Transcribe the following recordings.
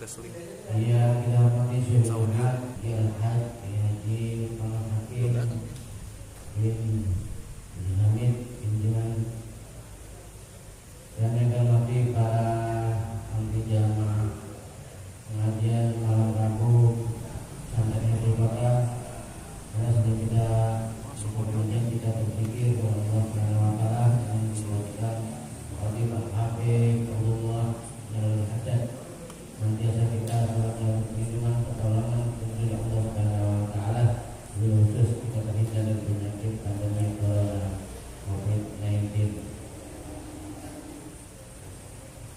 taslim. Iya, kita hormati Syekh Al-Haj Haji Muhammad Hakim bin Hamid Pinjaman, dan yang kami hormati para anti jamaah pengajian malam Rabu Santri Nurul Bakar. Karena sudah kita kemudian kita berpikir bahwa Allah Subhanahu wa taala yang memberikan Khalifah Habib Allah Nurul Haddad senantiasa kita selalu perlindungan pertolongan dari Allah Subhanahu wa taala, khusus kita terhindar dari penyakit pandemi corona COVID-19.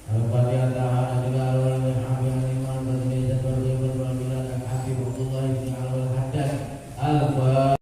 Al-Fatihah ta'ala juga Allah yang hamil iman bagi sebagai berpamilan Habib Allah bin Nurul Haddad. Al-Fatihah.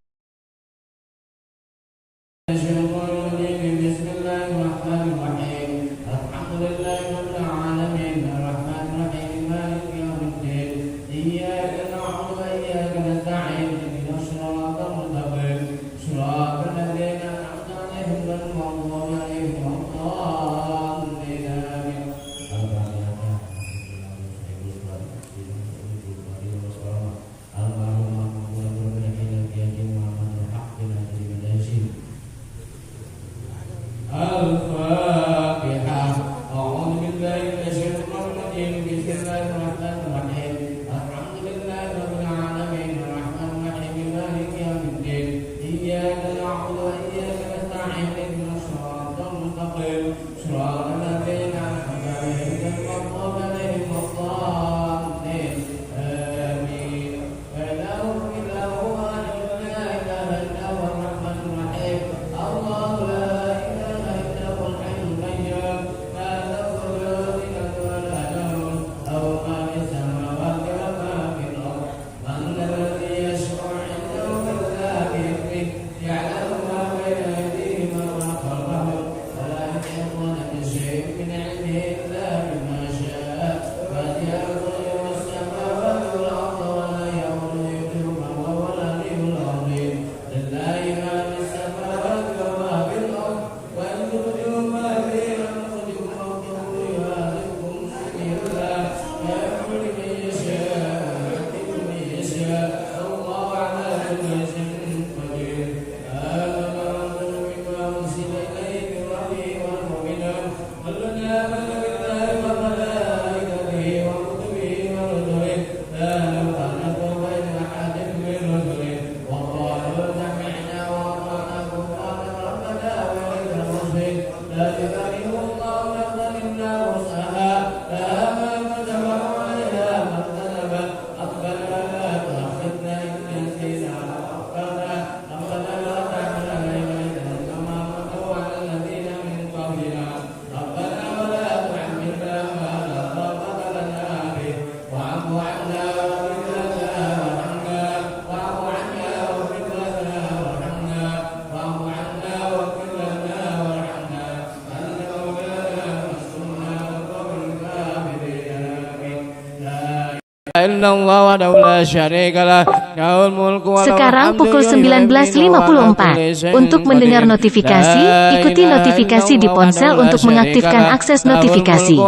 Sekarang pukul 19.54. Untuk mendengar notifikasi, ikuti notifikasi di ponsel untuk mengaktifkan akses notifikasi.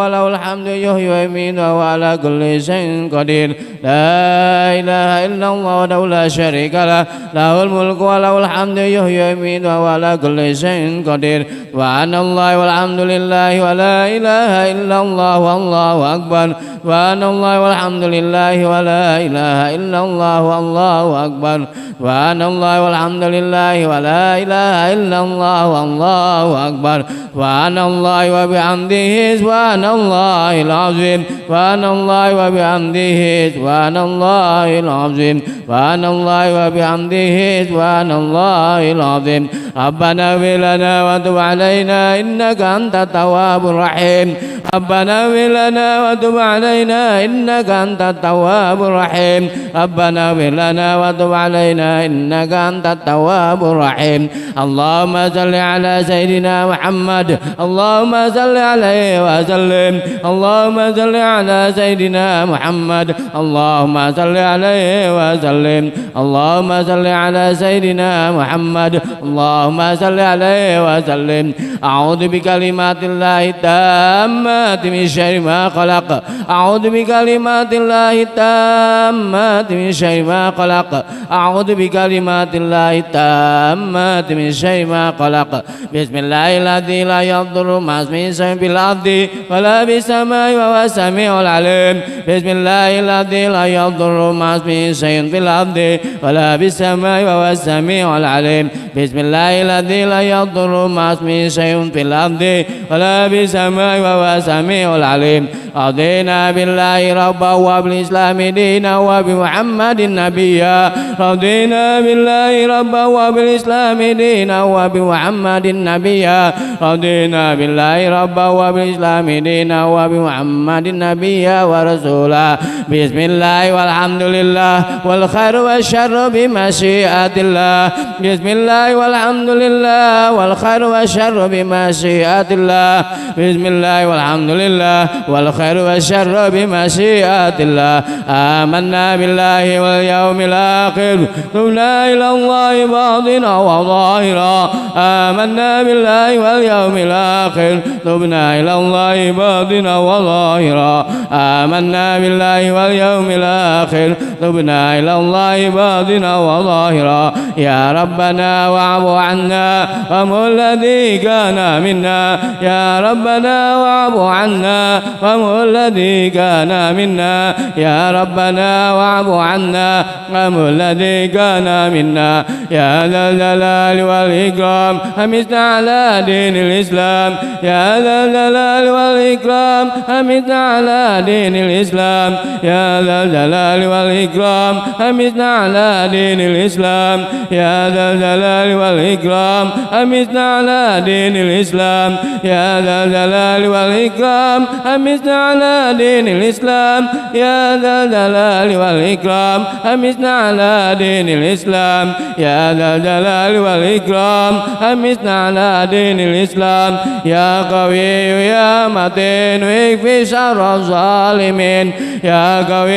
ولا إله إلا الله والله أكبر سبحان الله والحمد لله ولا إله إلا الله والله أكبر سبحان الله وبحمده سبحان الله العظيم سبحان الله وبحمده سبحان الله العظيم سبحان الله وبحمده سبحان الله العظيم ربنا اغفر لنا وتب علينا إنك أنت التواب الرحيم ربنا اغفر لنا وتب علينا إنك أنت التواب الرحيم ربنا اغفر لنا وتب علينا إنك أنت التواب الرحيم اللهم صل على سيدنا محمد اللهم صل عليه وسلم اللهم صل على سيدنا محمد اللهم صل عليه وسلم اللهم صل على سيدنا محمد اللهم صل عليه وسلم أعوذ بكلمات الله التامة التامات من شر ما خلق أعوذ بكلمات الله التامات من شر ما خلق أعوذ بكلمات الله التامات من شر ما خلق بسم الله الذي لا يضر مع اسمه شيء في الأرض ولا في السماء وهو السميع العليم بسم الله الذي لا يضر مع اسمه شيء في الأرض ولا في السماء وهو السميع العليم بسم الله الذي لا يضر مع اسمه شيء في الأرض ولا في السماء وهو السميع العليم رضينا بالله ربا وبالإسلام دينا وبمحمد نبيا رضينا بالله ربا وبالإسلام دينا وبمحمد نبيا رضينا بالله ربا وبالإسلام دينا وبمحمد نبيا ورسولا بسم الله والحمد لله والخير والشر بمشيئة الله بسم الله والحمد لله والخير والشر بمشيئة الله بسم الله والحمد لله والخير والشر بمشيئة الله آمنا بالله واليوم الآخر تبنا إلى الله باطنا وظاهرا آمنا بالله واليوم الآخر تبنا إلى الله باطنا وظاهرا آمنا بالله واليوم الآخر تبنا إلى الله باطنا وظاهرا يا ربنا واعف عنا وامه الذي كان منا يا ربنا واعف عنا وامه الذي كان منا يا ربنا واعف عنا وامه الذي كان منا يا ذا الجلال والإكرام أمتنا على دين الإسلام يا ذا الجلال والإكرام أمتنا على دين الإسلام يا ذا الجلال والإكرام أمتنا على دين الإسلام يا ذا الجلال والإكرام أمتنا على دين الإسلام يا ذا الجلال والإكرام أمتنا على دين الإسلام يا ذا الجلال والإكرام أمتنا على دين الإسلام يا ذا الجلال والإكرام أمتنا على دين الإسلام يا قوي يا متين واكفي شر الظالمين يا قوي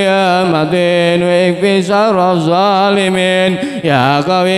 يا متين واكفي شر الظالمين يا قوي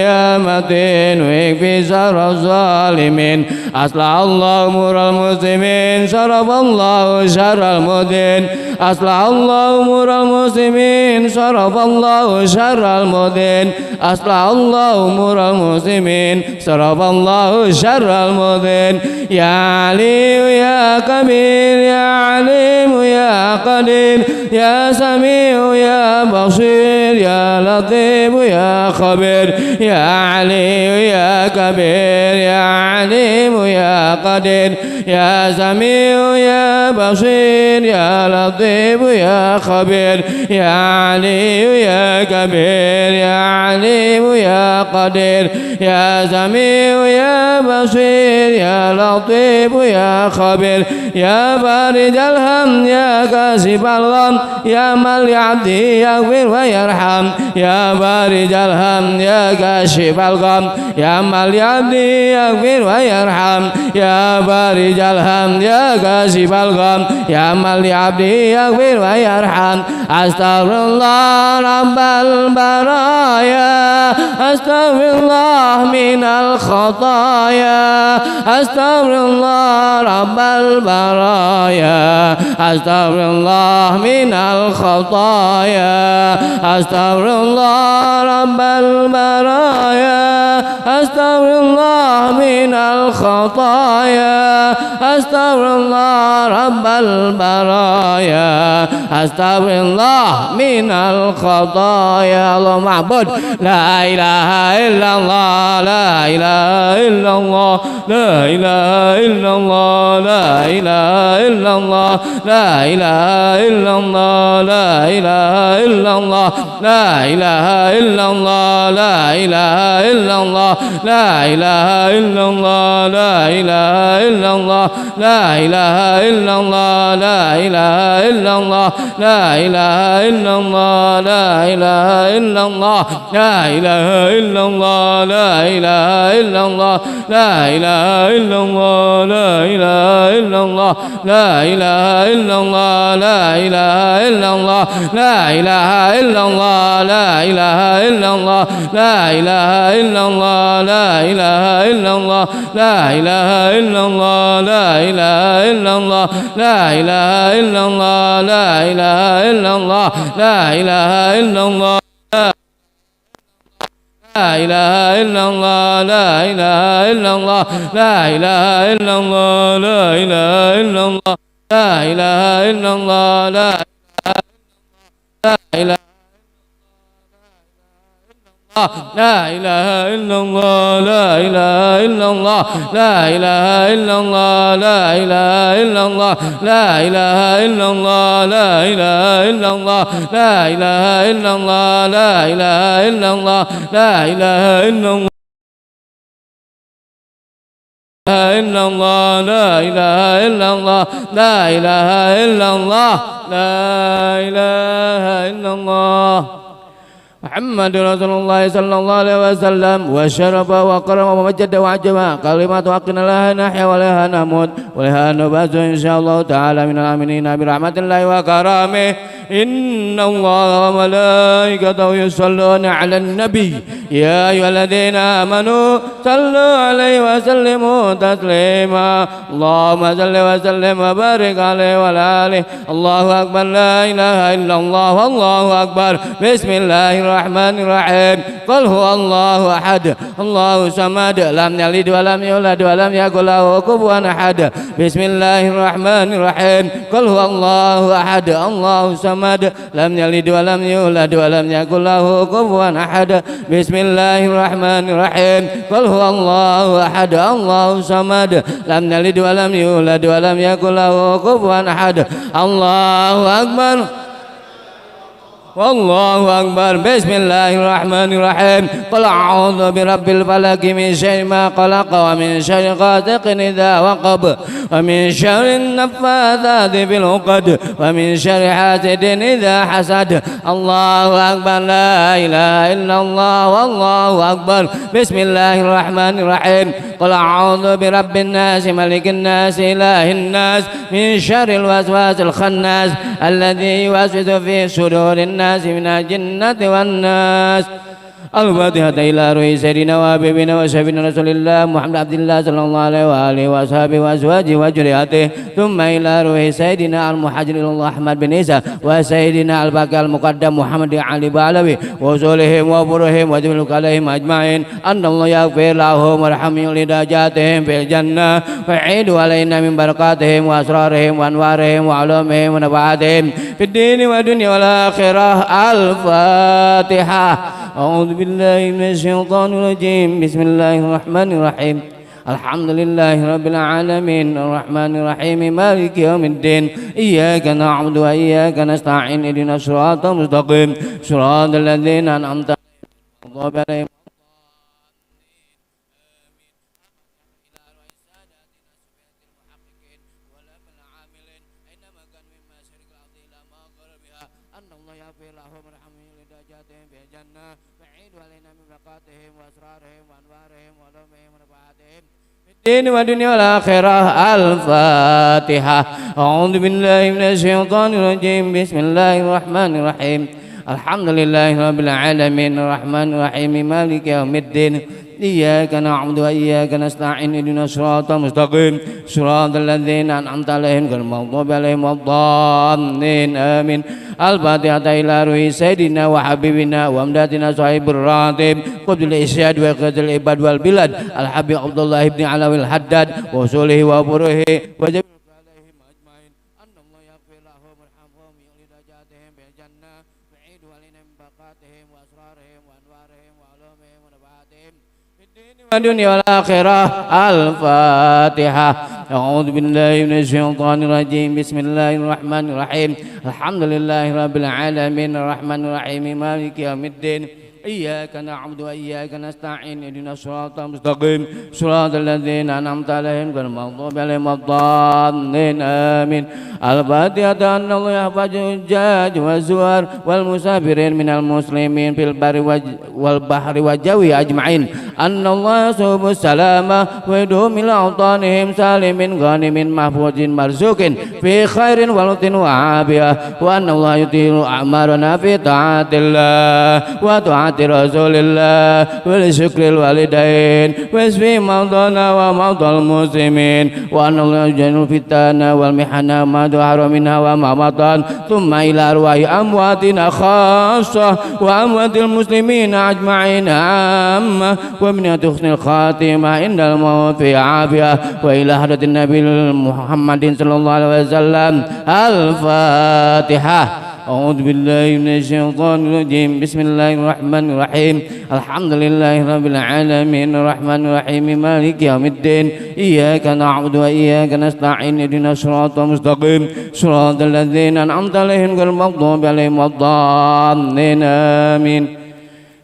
يا متين واكفي شر الظالمين أصلح الله أمور المسلمين شرف الله شر المدين أصلح الله أمور المسلمين شرف الله شر المدين أصلح الله أمور المسلمين شرف الله شر المدين يا علي يا كبير يا عليم يا قدير يا سميع يا بصير يا لطيف يا خبير يا علي يا كبير يا عليم يا قدير يا سميع يا بصير يا لطيف يا خبير يا علي يا كبير يا عليم يا قدير يا سميع يا بصير يا لطيف يا خبير يا فارج الهم يا كاشف الغم يا من لعبده يغفر ويرحم يا فارج الهم يا كاشف الغم يا من لعبده يغفر ويرحم يا فارج الهم يا كاشف الغم يا من لعبده يغفر ويرحم أستغفر الله رب البرايا أستغفر الله من الخطايا أستغفر الله رب البرايا أستغفر الله من الخطايا أستغفر الله رب البرايا أستغفر الله من الخطايا أستغفر الله رب البرايا أستغفر الله من الخطايا اللهم اعبد لا إله إلا الله لا إله إلا الله لا إله إلا الله لا إله إلا الله لا إله إلا الله لا إله إلا الله لا إله إلا الله لا إله إلا الله لا إله إلا الله لا إله إلا الله لا إله إلا الله لا إله إلا الله لا إله إلا الله لا إله إلا الله لا إله إلا الله لا إله إلا الله لا إله إلا الله لا إله إلا الله لا إله إلا الله لا إله إلا الله لا إله إلا الله لا إله إلا الله لا إله إلا الله لا إله إلا الله لا إله إلا الله لا إله إلا الله لا إله إلا الله لا إله إلا الله لا إله إلا الله لا إله إلا الله لا إله إلا الله لا إله إلا الله لا إله إلا الله لا إله إلا الله لا إله لا إله إلا الله لا إله إلا الله لا إله إلا الله لا إله إلا الله لا إله إلا الله لا إله إلا الله لا إله إلا الله لا إله إلا الله لا إله إلا الله إلا الله لا إله إلا الله لا إله إلا الله لا إله إلا الله محمد رسول الله صلى الله عليه وسلم وشرف وكرم ومجد وعجب كلمات حقنا لها نحيا ولها نموت ولها نبات إن شاء الله تعالى من الآمنين برحمة الله وكرامه إن الله وملائكته يصلون على النبي يا أيها الذين آمنوا صلوا عليه وسلموا تسليما اللهم صل وسلم وبارك عليه وعلى آله الله أكبر لا إله إلا الله والله أكبر بسم الله الرحمن الرحيم قل هو الله أحد الله صمد لم يلد ولم يولد ولم يكن له كفوا أحد بسم الله الرحمن الرحيم قل هو الله أحد الله صمد لم يلد ولم يولد ولم يكن له كفوا أحد بسم الله الرحمن الرحيم قل هو الله أحد الله صمد لم يلد ولم يولد ولم يكن له كفوا أحد الله أكبر والله أكبر بسم الله الرحمن الرحيم قل أعوذ برب الفلق من شر ما خلق ومن شر غاسق إذا وقب ومن شر النفاثات في العقد ومن شر حاسد إذا حسد الله أكبر لا إله إلا الله والله أكبر بسم الله الرحمن الرحيم قل أعوذ برب الناس ملك الناس إله الناس من شر الوسواس الخناس الذي يوسوس في صدور الناس من الجنة والناس الفاتحة إلى روح سيدنا وحبيبنا وشفيعنا رسول الله محمد عبد الله صلى الله عليه وآله وأصحابه وأزواجه وذريته ثم إلى روح سيدنا المهاجر إلى الله أحمد بن عيسى وسيدنا الباقي المقدم محمد علي بعلوي وصولهم وبرهم وجملك عليهم أجمعين أن الله يغفر لهم ويرحمهم لدرجاتهم في الجنة ويعيد علينا من بركاتهم وأسرارهم وأنوارهم وعلومهم ونفعاتهم في الدين والدنيا والآخرة الفاتحة أعوذ بالله من الشيطان الرجيم بسم الله الرحمن الرحيم الحمد لله رب العالمين الرحمن الرحيم مالك يوم الدين إياك نعبد وإياك نستعين اهدنا الصراط المستقيم صراط الذين أنعمت عليهم الدين والدنيا والآخرة الفاتحة أعوذ بالله من الشيطان الرجيم بسم الله الرحمن الرحيم الحمد لله رب العالمين الرحمن الرحيم مالك يوم الدين إياك نعبد وإياك نستعين اهدنا الصراط المستقيم صراط الذين أنعمت عليهم غير المغضوب عليهم ولا الضالين آمين الفاتحة إلى روح سيدنا وحبيبنا وأمدادنا صاحب الراتب قبل الإرشاد وإخراج العباد والبلاد الحبيب عبد الله بن علوي الحداد وصوله وبره وجميع الدنيا والآخرة الفاتحة أعوذ بالله من الشيطان الرجيم بسم الله الرحمن الرحيم الحمد لله رب العالمين الرحمن الرحيم مالك يوم الدين إياك نعبد وإياك نستعين اهدنا الصراط المستقيم صراط الذين أنعمت عليهم غير المغضوب عليهم ولا الضالين آمين. الفاتحة. أن الله يحفظ الحجاج والزوار والمسافرين من المسلمين في البر والبحر والجو أجمعين. أن الله يصوب السلامة ويدهم إلى أوطانهم سالم غانم محفوظ مرزوق في خير ولطف وعافية. وأن الله يطيل أعمارنا في طاعة الله وطاعة رسول الله ولشكر الوالدين ويشفي مرضانا ومرضى المسلمين. وأن الله يجعل الفتن والمحن ما ظهر منها وما بطن ثم إلى أرواح أمواتنا خاصة وأموات المسلمين أجمعين عامة ومن حسن الخاتمة عند الموت في عافية. وإلى حضرة النبي محمد صلى الله عليه وسلم. الفاتحة. أعوذ بالله من الشيطان الرجيم. بسم الله الرحمن الرحيم. الحمد لله رب العالمين الرحمن الرحيم مالك يوم الدين. إياك نعبد وإياك نستعين اهدنا الصراط المستقيم صراط الذين أنعمت عليهم غير المغضوب عليهم ولا الضالين آمين.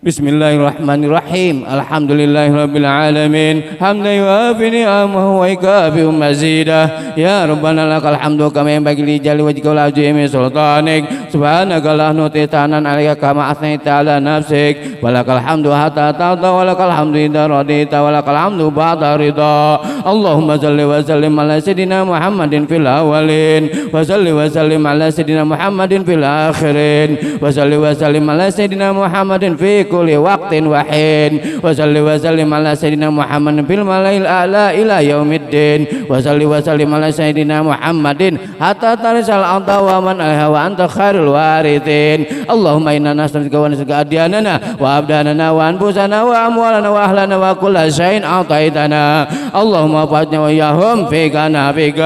بسم الله الرحمن الرحيم. الحمد لله رب العالمين حمدا يوافي نعمه ويكافئ مزيدا. يا ربنا لك الحمد كما ينبغي لجلال وجهك والعظيم سلطانك. سبحانك لا نطيق ثناء عليك كما أثنيت على نفسك. ولك الحمد حتى ترضى ولك الحمد إذا رضيت ولك الحمد بعد رضا. اللهم صل وسلم على سيدنا محمد في الأولين وصل وسلم على سيدنا محمد في الآخرين وصل وسلم على سيدنا محمد في كل وقت وحين وصل وسلم على سيدنا محمد في الملأ الأعلى إلى يوم الدين وصل وسلم على سيدنا محمد حتى ترث الأرض ومن عليها وأنت خير الوارثين. اللهم إنا نسألك ونسألك أدياننا وأبداننا وأنفسنا وأموالنا وأهلنا وكل شيء أعطيتنا. اللهم احفظنا وإياهم فيك نافك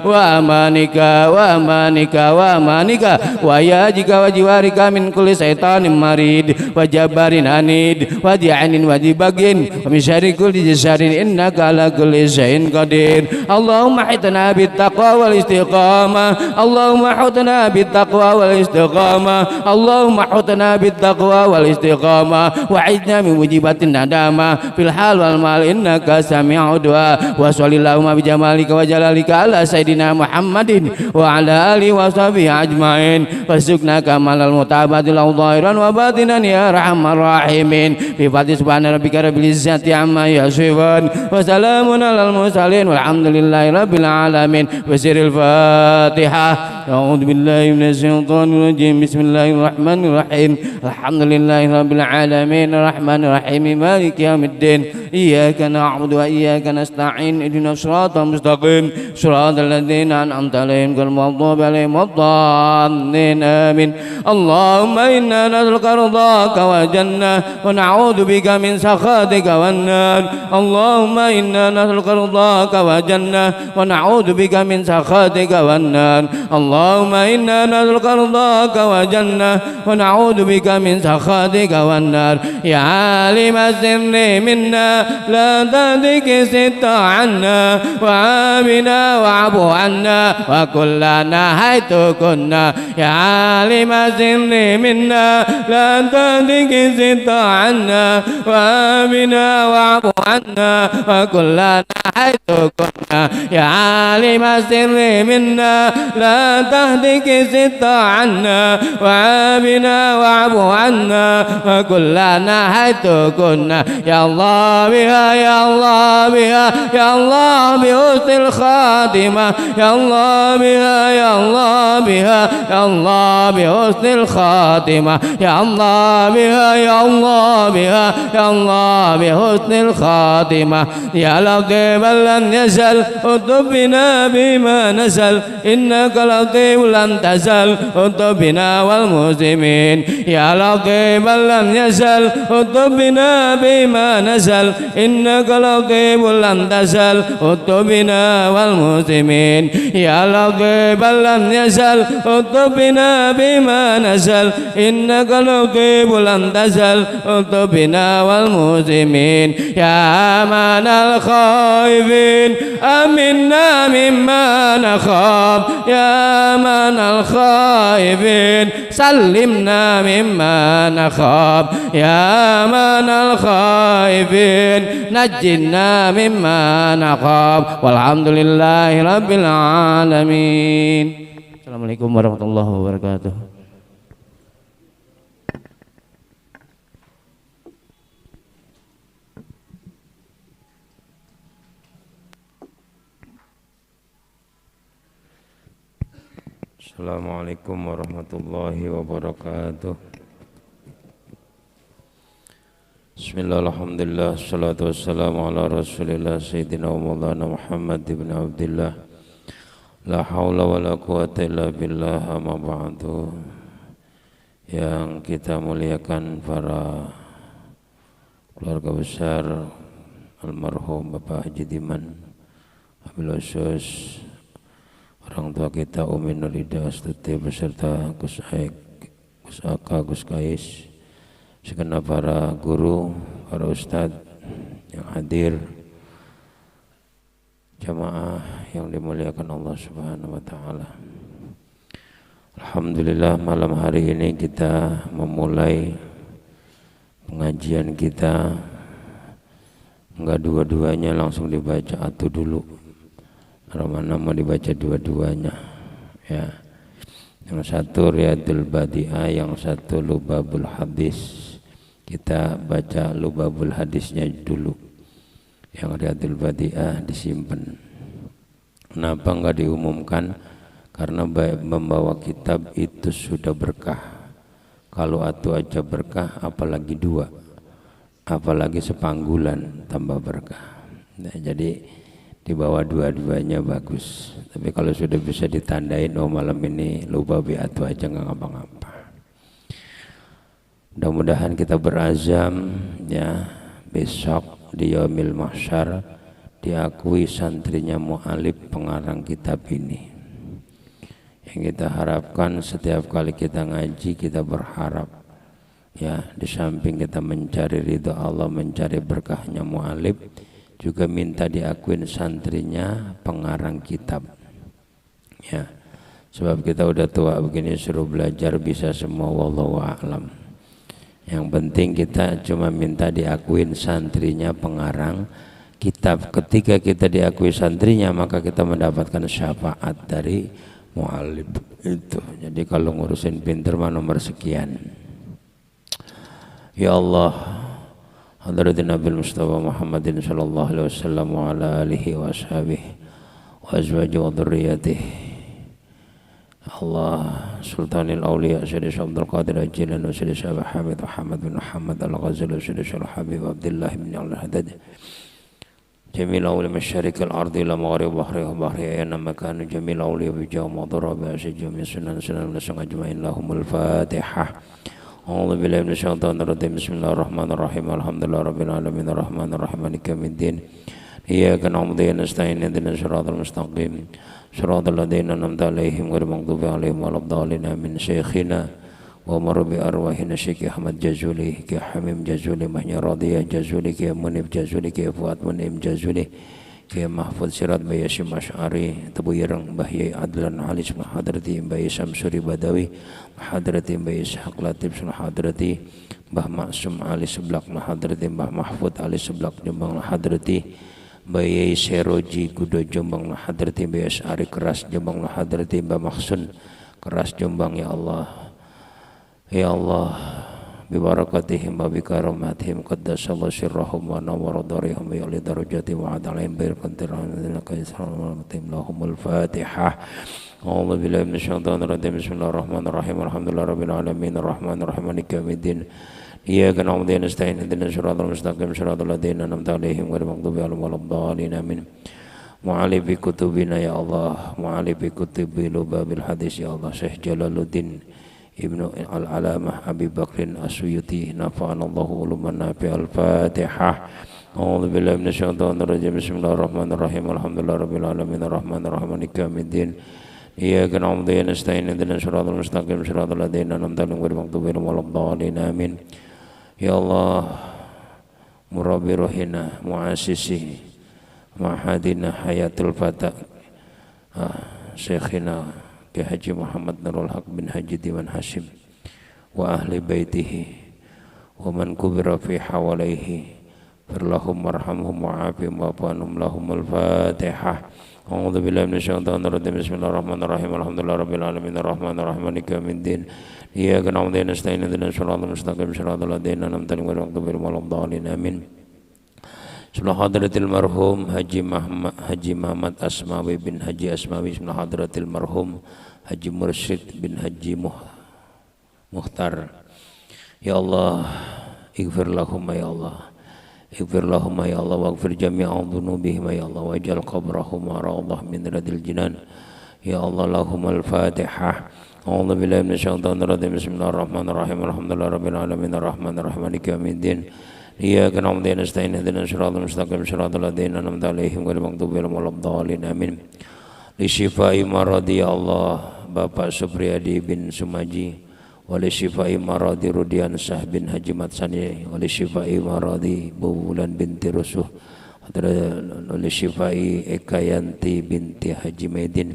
وأمانك وأمانك وأمانك وإياك وجوارك من كل شيطان مريد وجبار عنيد وذي عين وذي بغي ومن شر كل شر إنك على كل شيء قدير. اللهم احطنا بالتقوى والاستقامة. اللهم احطنا بالتقوى والاستقامة. اللهم احطنا بالتقوى والاستقامة وعدنا من موجبات الندامة في الحال والمال إنك سميع الدعاء. وصل اللهم بجمالك وجلالك على سيدنا محمد وعلى آله وصحبه أجمعين وارزقنا كمال المتابعة له ظاهرا وباطنا يا أرحم الراحمين. بفضل سبحان ربك رب العزة عما يصفون وسلام على المرسلين والحمد لله رب العالمين. بسر الفاتحة. أعوذ بالله من الشيطان الرجيم. بسم الله الرحمن الرحيم. الحمد لله رب العالمين الرحمن الرحيم مالك يوم الدين. إياك نعبد وإياك نستعين اهدنا الصراط المستقيم صراط الذين أنعمت عليهم غير المغضوب عليهم ولا الضالين آمين. اللهم إنا نسألك رضاك والجنة ونعوذ بك من سخطك والنار. اللهم إنا نسألك رضاك والجنة ونعوذ بك من سخطك والنار. اللهم إنا نسألك رضاك والجنة ونعوذ بك من سخطك والنار. يا عالم السر منا لا تهلك ست عنا وعافنا واعف عنا وكلنا حيث كنا. يا عالم السر منا لا تهلك ست عنا وعافنا واعف عنا وكلنا حيث كنا. يا عالم السر منا لا تهلك ست عنا وعافنا واعف عنا وكلنا حيث كنا. يا الله بها يا الله بها يا الله بحسن الخاتمة. يا الله بها يا الله بها يا الله بحسن الخاتمة. يا الله بها يا الله بها يا الله بحسن الخاتمة. يا لطيف لم يزل اطب بنا بما نزل إنك لطيف لم تزل اطب بنا والمسلمين. يا لطيف لم يزل اطب بنا بما نزل إنك لطيف لم تزل اطب بنا والمسلمين. يا لطيف لم يزل اطب بنا بما نزل إنك لطيف لم تزل اطب بنا والمسلمين. يا أمان الخائفين أمنا مما نخاف. يا أمن الخائفين سلمنا مما نخاف يا أمن الخائفين نجنا مما نخاف والحمد لله رب العالمين. Assalamualaikum warahmatullahi wabarakatuh. Assalamualaikum warahmatullahi wabarakatuh. Bismillah, alhamdulillah, salatu wassalamu ala rasulillah Sayyidina wa maulana Muhammad ibn Abdillah. La hawla wa la quwata illa billah, amma ba'du. Yang kita muliakan para keluarga besar almarhum Bapak Haji Diman Abil Usus, orang tua kita Umi Nurida Astuti beserta Gus Aik, Gus Aka, Gus Kais, segenap para guru, para ustadz yang hadir, jamaah yang dimuliakan Allah Subhanahu wa taala. Alhamdulillah, malam hari ini kita memulai pengajian kita. Enggak dua-duanya langsung dibaca, atau dulu mana mau dibaca dua-duanya ya. Yang satu Riyadul Badi'ah, yang satu Lubabul Hadis. Kita baca Lubabul Hadisnya dulu, yang Riyadul Badi'ah disimpan. Kenapa enggak diumumkan? Karena membawa kitab itu sudah berkah. Kalau atu aja berkah, apalagi dua, apalagi sepanggulan tambah berkah. Nah, jadi dibawa dua-duanya bagus. Tapi kalau sudah bisa ditandain, oh malam ini Lubabi atu aja nggak ngapa-ngapa. Mudah-mudahan kita berazam ya, besok di Yaumil Mahsyar diakui santrinya mu'alif pengarang kitab ini. Yang kita harapkan setiap kali kita ngaji, kita berharap ya, di samping kita mencari ridha Allah, mencari berkahnya mu'alif, juga minta diakuin santrinya pengarang kitab ya. Sebab kita udah tua begini, suruh belajar bisa semua, wallahu a'lam. Yang penting kita cuma minta diakuin santrinya pengarang kitab. Ketika kita diakui santrinya, maka kita mendapatkan syafaat dari mu'alif itu. Jadi kalau ngurusin pinter mah nomor sekian. Ya Allah, hadratin Nabi Mustafa Muhammadin sallallahu alaihi wasallam wa ala alihi wa ashabihi wa azwaji wa dhurriyyatihi. Allah, Sultanil Awliya Sayyidi Abdul Qadir Al-Jilani wa Sayyidi Syekh Hamid Muhammad bin Muhammad Al-Ghazali wa Sayyidi Syekh Habib Abdullah bin Al-Haddad, جميل أولي مشارك الأرض إلى مغرب بحرها وبحرها أينما كانوا جميل أولي بجاه مضر بأشجع من سنن ونسق أجمعين لهم الفاتحة. أعوذ بالله من الشيطان الرجيم. بسم الله الرحمن الرحيم. الحمد لله رب العالمين الرحمن الرحيم مالك يوم الدين. إياك نعبد وإياك نستعين اهدنا الصراط المستقيم صراط الذين أنعمت عليهم غير المغضوب عليهم ولا الضالين. من شيخنا ومر بأرواحنا شيخ أحمد جزولي كي حميم جزولي محيا راضية جزولي كي منيب جزولي كي فؤاد منيب جزولي كي محفوظ سيرات بي هاشم أشعري تبو يرن بحيي عدلان علي سبحان حضرتي بي شمسوري بدوي حضرتي بي إسحاق لطيف سبحان حضرتي bah Maksum Ali Seblak Hadrati Mbah Mahfud Ali Seblak Jombang Hadrati Bayi Seroji Gudo Jombang Hadrati Bayi As'ari Keras Jombang Hadrati Mbah Maksun Keras Jombang. Ya Allah, ya Allah, bibarakatihim wa bikaromatihim qaddasallahu sirrahum wa nawwara darihum wa ya'li darajatihim wa adalaihim birkantirahum lahumul fatihah. A'udzu billahi minasyaitonir rajim. Bismillahirrahmanirrahim. Alhamdulillahi rabbil alamin arrahmanir rahim maliki yaumiddin. Iyyaka na'budu wa nasta'in ihdinas siratal mustaqim siratal ladzina an'amta 'alaihim ghairil maghdubi 'alaihim waladdallin. Amin. Mu'alifi kutubina ya Allah, mu'alifi kutubi lubabil hadis ya Allah, Syekh Jalaluddin Ibnu Al-Alamah Abi Bakrin As-Suyuti nafa'anallahu uluman nafi. Al-Fatihah. A'udzu billahi minasyaitonir rajim. Bismillahirrahmanirrahim. Alhamdulillahi rabbil alamin arrahmanir rahim maliki yaumiddin. Iyyaka na'budu wa nasta'in ihdinas siratal mustaqim siratal ladzina an'amta 'alaihim ghairil maghdubi 'alaihim waladdallin. Amin. Ya Allah, murabbi rohina mu'assisi ma'hadina hayatul fata Syekhina Ki Haji Muhammad Nurul Haq bin Haji Diwan Hashim wa ahli baitihi wa man kubira fi hawalaihi firlahum warhamhum wa'afim wa'afanum lahumul fatihah. A'udzu billahi minasyaitonir rajim. Bismillahirrahmanirrahim. Alhamdulillahirabbil alamin arrahmanirrahim maliki yaumiddin. Iyyaka na'budu wa nasta'inu ihdinas siratal mustaqim siratal ladzina an'amta 'alaihim ghairil maghdubi 'alaihim waladdallin. Amin. Bismillah hadratil marhum Haji Muhammad Asmawi bin Haji Asmawi. Bismillah hadratil marhum Haji Mursyid bin Haji Muhtar. Ya Allah, ighfir lahum ya Allah. Ighfir lahum ya Allah, waghfir jami'a dhunubihim ya Allah, waj'al qabrahum rawdah min radil jinan. Ya Allah, lahumul Fatihah. A'udzu billahi minasyaitonir rajim. Bismillahirrahmanirrahim. Alhamdulillahirabbil alamin arrahmanir rahim maliki yaumiddin. Iyyaka na'budu wa nasta'inu ihdinas siratal mustaqim siratal ladzina an'amta 'alaihim ghairil maghdubi 'alaihim waladdallin. Amin. Li syifai maradi ya Allah, Bapak Supriyadi bin Sumaji, wali syifai maradi Rudian Syah bin Haji Matsani, wali syifai maradi Bulan binti Rusuh, wali syifai Ekayanti binti Haji Medin.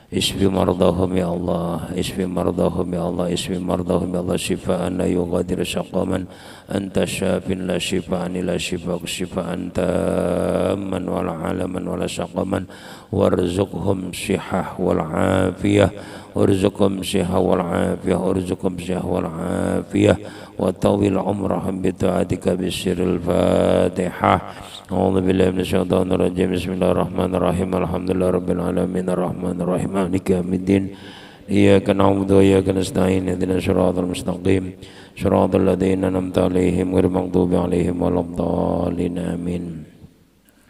Isfi mardahum ya Allah, isfi mardahum ya Allah, isfi mardahum ya Allah, syifaan la yughadiru saqaman, anta syafin la syifaan ila syifaan tamman wala alaman wala saqaman, warzuqhum syihah wal afiyah, warzuqhum syihah wal afiyah, warzuqhum syihah wal afiyah, wa tawil umrahum bi ta'atika bisiril Fatihah. A'udzu billahi minasyaitonir rajim. Bismillahirrahmanirrahim. Alhamdulillahirabbil alamin arrahmanir rahim maliki yaumiddin. Iyyaka na'budu wa iyyaka nasta'in ihdinas siratal mustaqim siratal ladzina an'amta 'alaihim ghairil maghdubi 'alaihim waladdallin. Amin.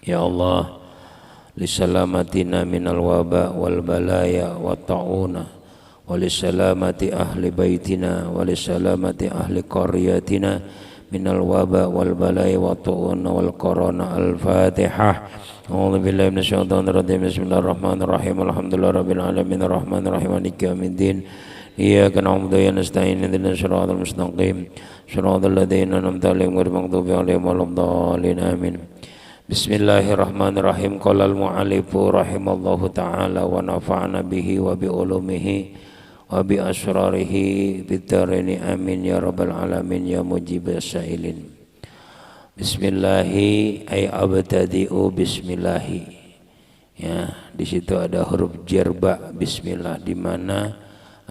Ya Allah, lisalamatina minal waba wal balaya wat ta'una wa lisalamati ahli baitina wa lisalamati ahli qaryatina minal waba wal balai wa tu'una wal korona. Al-Fatihah. A'udzu billahi minasyaitonir rajim. Bismillahirrahmanirrahim. Alhamdulillahirabbil alamin arrahmanir rahim maliki yaumiddin. Iyyaka na'budu wa nasta'in ihdinas siratal mustaqim siratal ladzina an'amta 'alaihim ghairil maghdubi 'alaihim waladdallin. Amin. Bismillahirrahmanirrahim. Qala al-mu'allifu rahimallahu ta'ala wa nafa'ana bihi wa bi ulumihi wa bi asrarihi bid-daraini amin ya rabbal alamin ya mujibas sa'ilin. Bismillahi ay abtadi'u bismillahi. Ya, di situ ada huruf jar ba bismillah, di mana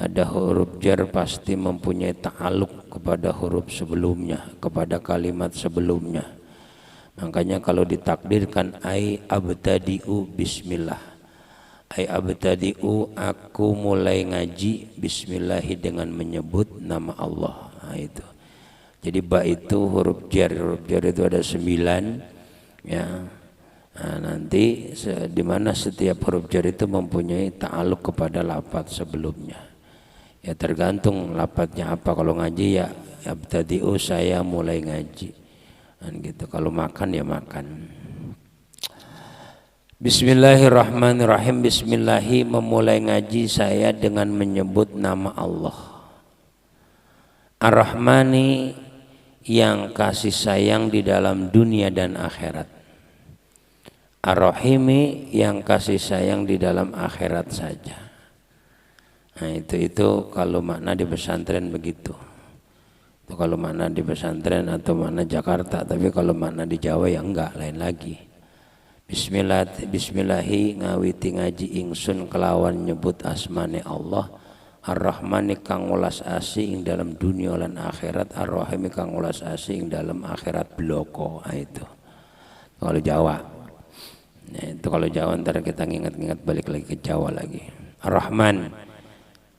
ada huruf jar pasti mempunyai ta'aluk kepada huruf sebelumnya, kepada kalimat sebelumnya. Makanya kalau ditakdirkan ay abtadi'u bismillah, ay abtadi'u aku mulai ngaji bismillahi dengan menyebut nama Allah. Nah, itu. Jadi ba itu huruf jar itu ada 9 ya. Nah, nanti di mana setiap huruf jar itu mempunyai ta'aluk kepada lafaz sebelumnya. Ya tergantung lafaznya apa. Kalau ngaji ya abtadi'u saya mulai ngaji. Dan gitu. Kalau makan ya makan. Bismillahirrahmanirrahim. Bismillahi memulai ngaji saya dengan menyebut nama Allah. Ar-Rahmani yang kasih sayang di dalam dunia dan akhirat. Ar-Rahimi yang kasih sayang di dalam akhirat saja. Nah itu kalau makna di pesantren begitu. Itu kalau makna di pesantren atau makna Jakarta. Tapi kalau makna di Jawa ya enggak, lain lagi. Bismillahi ngawiti ngaji ingsun kelawan nyebut asmane Allah. Ar-Rahmani kang welas asih ing dalam dunia lan akhirat, Ar-Rahimi kang welas asih ing dalam akhirat bloko. Nah, itu kalau Jawa. Nah, itu kalau Jawa ntar kita nginget-nginget balik lagi ke Jawa lagi. Ar-Rahman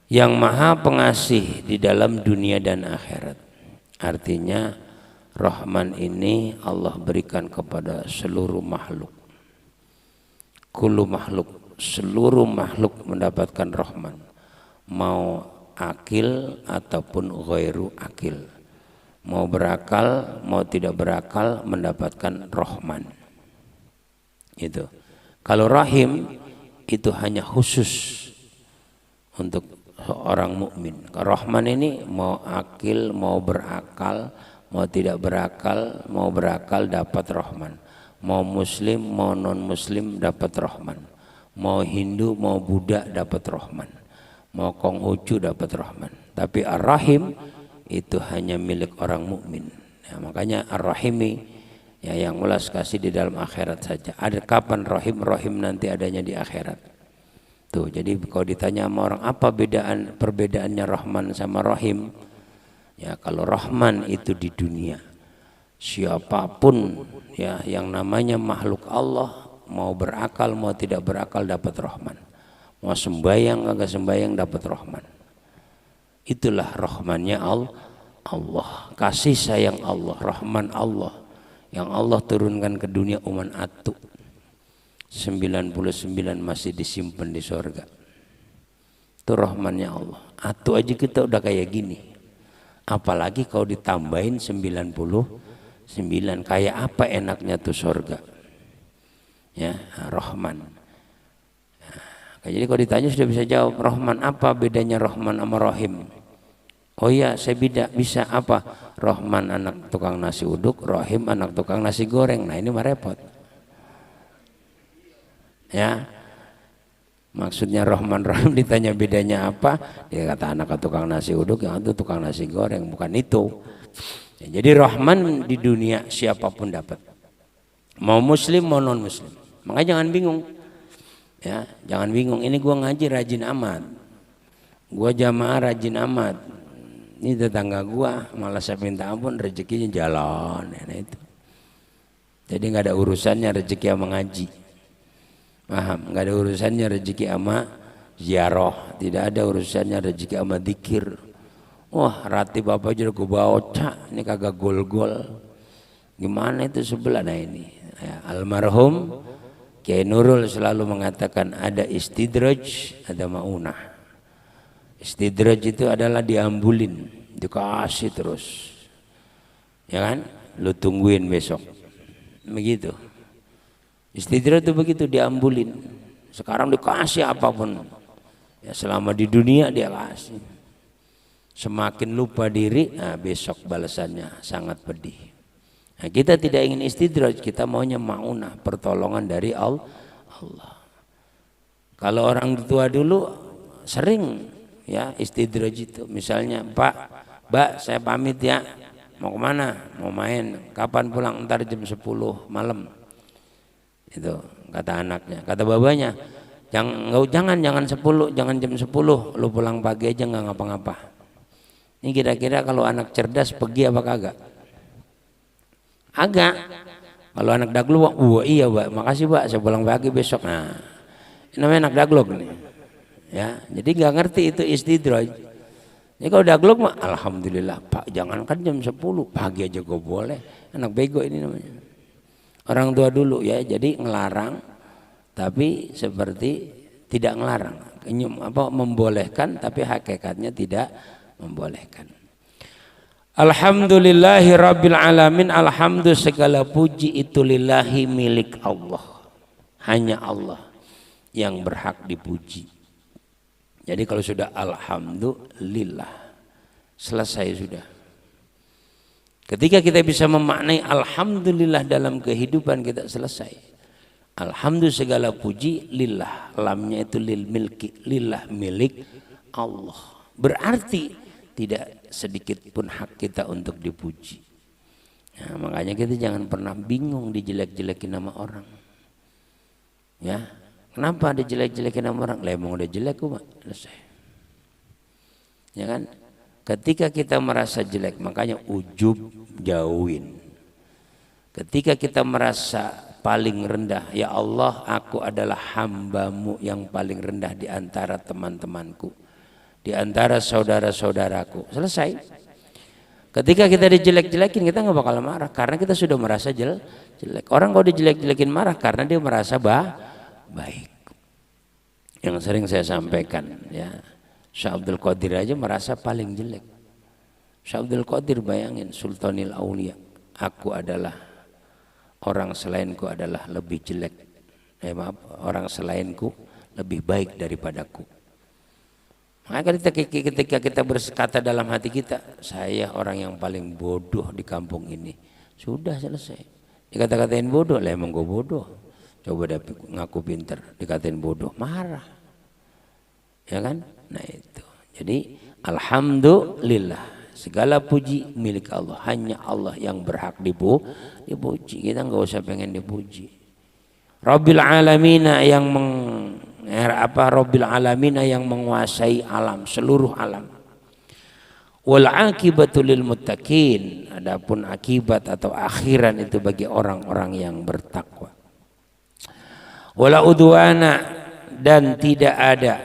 yang maha pengasih di dalam dunia dan akhirat. Artinya Rahman ini Allah berikan kepada seluruh makhluk. Kullu makhluk, seluruh makhluk mendapatkan Rahman, mau akil ataupun ghairu akil, mau berakal mau tidak berakal mendapatkan Rahman. Itu. Kalau Rahim itu hanya khusus untuk orang mukmin. Rahman ini mau akil mau berakal, mau tidak berakal, mau berakal dapat Rahman. Mau muslim mau non muslim dapat Rahman. Mau Hindu mau Buddha dapat Rahman. mau Konghucu dapat Rahman. Tapi Ar-Rahim itu hanya milik orang mukmin. Ya, makanya Ar-Rahimi ya yang ulas kasih di dalam akhirat saja. Ada kapan Rahim? Rahim nanti adanya di akhirat. Tuh, jadi kalau ditanya sama orang apa perbedaannya Rahman sama Rahim? Ya, kalau Rahman itu di dunia. Siapapun ya yang namanya makhluk Allah, mau berakal mau tidak berakal dapat Rahman. Mau sembahyang kagak sembahyang dapat Rahman. Itulah Rahmannya Allah, kasih sayang Allah, Rahman Allah yang Allah turunkan ke dunia uman atu. 99 masih disimpan di sorga. Itu Rahmannya Allah. Atu aja kita udah kayak gini. Apalagi kalau ditambahin 99, kayak apa enaknya tuh sorga. Ya, Rahman. Nah, jadi kalau ditanya sudah bisa jawab. Rahman apa bedanya Rahman sama Rahim? Oh iya, saya bisa apa? Rahman anak tukang nasi uduk, Rahim anak tukang nasi goreng. Nah ini mah repot. Ya, maksudnya Rahman Rahim ditanya bedanya apa? Dia kata anak tukang nasi uduk, yang itu tukang nasi goreng. Bukan itu. Ya, jadi Rahman di dunia siapapun dapat. Mau Muslim mau non Muslim. Makanya jangan bingung. Ya, jangan bingung. Ini gua ngaji rajin amat. Gua jamaah rajin amat. Ini tetangga gua malah saya minta ampun rezekinya jalan. Nah itu. Jadi nggak ada urusannya rezeki sama ngaji. Paham? Nggak ada urusannya rezeki sama ziarah. Tidak ada urusannya rezeki sama dzikir. Wah, ratib apa aja gua baca. Ini kagak gol-gol. Gimana itu sebelah? Nah ini ya, almarhum Kiai Nurul selalu mengatakan ada istidraj, ada maunah. Istidraj itu adalah diambulin, dikasih terus. Ya kan? Lu tungguin besok. Begitu. Istidraj itu begitu, diambulin. Sekarang dikasih apapun. Ya selama di dunia dia kasih. Semakin lupa diri, nah besok balasannya sangat pedih. Nah, kita tidak ingin istidraj, kita maunya maunah, pertolongan dari Allah. Kalau orang tua dulu sering ya istidraj itu, misalnya Mbak saya pamit ya, mau kemana? Mau main. Kapan pulang? Ntar jam 10 malam. Itu kata anaknya. Kata babanya, jangan 10, jangan jam 10, lu pulang pagi aja nggak ngapa-ngapa. Ini kira-kira kalau anak cerdas pergi apa kagak? Agak. Kalau anak daglok, iya Mbak, makasih Mbak, saya pulang pagi besok. Nah, ini namanya anak daglok nih. Ya, jadi nggak ngerti itu istidraj. Jadi kalau daglok mah alhamdulillah, Pak, jangankan jam 10, pagi aja gue boleh. Anak bego ini namanya. Orang tua dulu ya, jadi ngelarang tapi seperti tidak ngelarang. Membolehkan tapi hakikatnya tidak membolehkan. Alhamdulillahi rabbil alamin. Alhamdulillah segala puji itu lillahi, milik Allah. Hanya Allah yang berhak dipuji. Jadi kalau sudah alhamdulillah, selesai sudah. Ketika kita bisa memaknai alhamdulillah dalam kehidupan kita, selesai. Alhamdulillah segala puji lillah, lamnya itu lil milki, lillah milik Allah. Berarti tidak sedikit pun hak kita untuk dipuji. Nah, makanya kita jangan pernah bingung dijelek-jelekin nama orang. Ya, kenapa dijelek-jelekin nama orang? Lah emang udah jelek kok, selesai. Ya kan? Ketika kita merasa jelek, makanya ujub jauhin. Ketika kita merasa paling rendah, ya Allah, aku adalah hambamu yang paling rendah di antara teman-temanku, di antara saudara-saudaraku. Selesai. Ketika kita dijelek-jelekin, kita nggak bakal marah karena kita sudah merasa jelek. Orang kalau dijelek-jelekin marah karena dia merasa baik. Yang sering saya sampaikan ya, Syekh Abdul Qadir aja merasa paling jelek. Syekh Abdul Qadir, bayangin, Sultanil Aulia, aku adalah, orang selainku adalah lebih jelek. Orang selainku lebih baik daripadaku. Maka ketika kita berkata dalam hati kita, saya orang yang paling bodoh di kampung ini, sudah selesai. Dikata-katain bodoh, lah emang gue bodoh. Coba dia ngaku pinter, dikatain bodoh, marah. ya kan? Nah itu. Jadi alhamdulillah, segala puji milik Allah. Hanya Allah yang berhak dipuji. Kita nggak usah pengen dipuji. Rabbil alamina yang Rabbil alamina yang menguasai alam, seluruh alam. Wal akibatu lil muttaqin, adapun akibat atau akhiran itu bagi orang-orang yang bertakwa. Wala udwana, dan tidak ada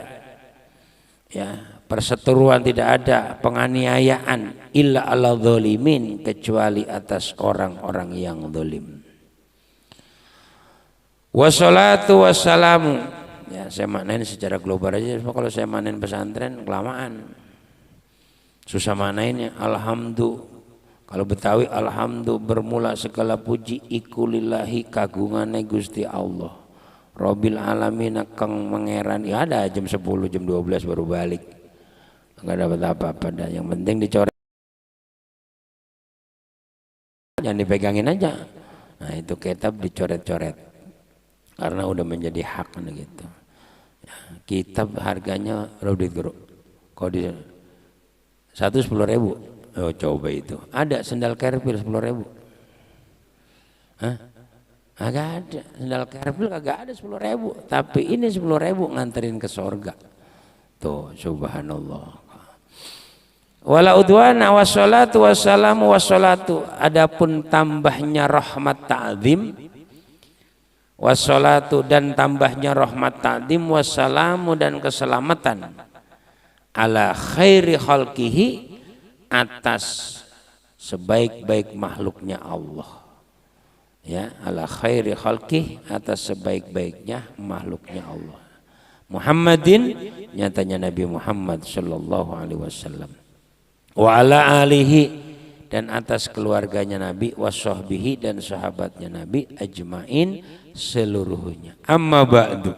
ya perseteruan, tidak ada penganiayaan illa ala dzalimin, kecuali atas orang-orang yang zalim. Wassalatu wassalamu, ya saya maknain secara global aja, kalau saya maknain pesantren kelamaan. Susah manainnya. Alhamdulillah, kalau Betawi alhamdulillah, bermula segala puji iku lillahi, kagungane Gusti Allah. Rabbil alamin, kang mengeran. Ya ada jam 10 jam 12 baru balik, nggak dapat apa-apa dah. Yang penting dicoret, jangan dipegangin aja. Nah itu kitab dicoret-coret karena udah menjadi hak gitu ya. Kitab harganya Raudhil Guru, kalau di 10.000. Oh coba itu, ada sendal kerpil 10.000. Hah? Agak ada sendal kerpil, kagak ada 10.000. Tapi ini 10.000 nganterin ke sorga. Tuh subhanallah. Wala udwana wassalatu wassalamu wassalatu, adapun tambahnya rahmat ta'zim, wassalatu dan tambahnya rahmat ta'zim, wassalamu dan keselamatan, ala khairi khalqihi, atas sebaik-baik makhluknya Allah. Ya, ala khairi khalqihi, atas sebaik-baiknya makhluknya Allah. Muhammadin, nyatanya Nabi Muhammad sallallahu alaihi wasallam. Wa ala alihi, dan atas keluarganya Nabi, wasahbihi, dan sahabatnya Nabi, ajmain, seluruhnya. Amma ba'du,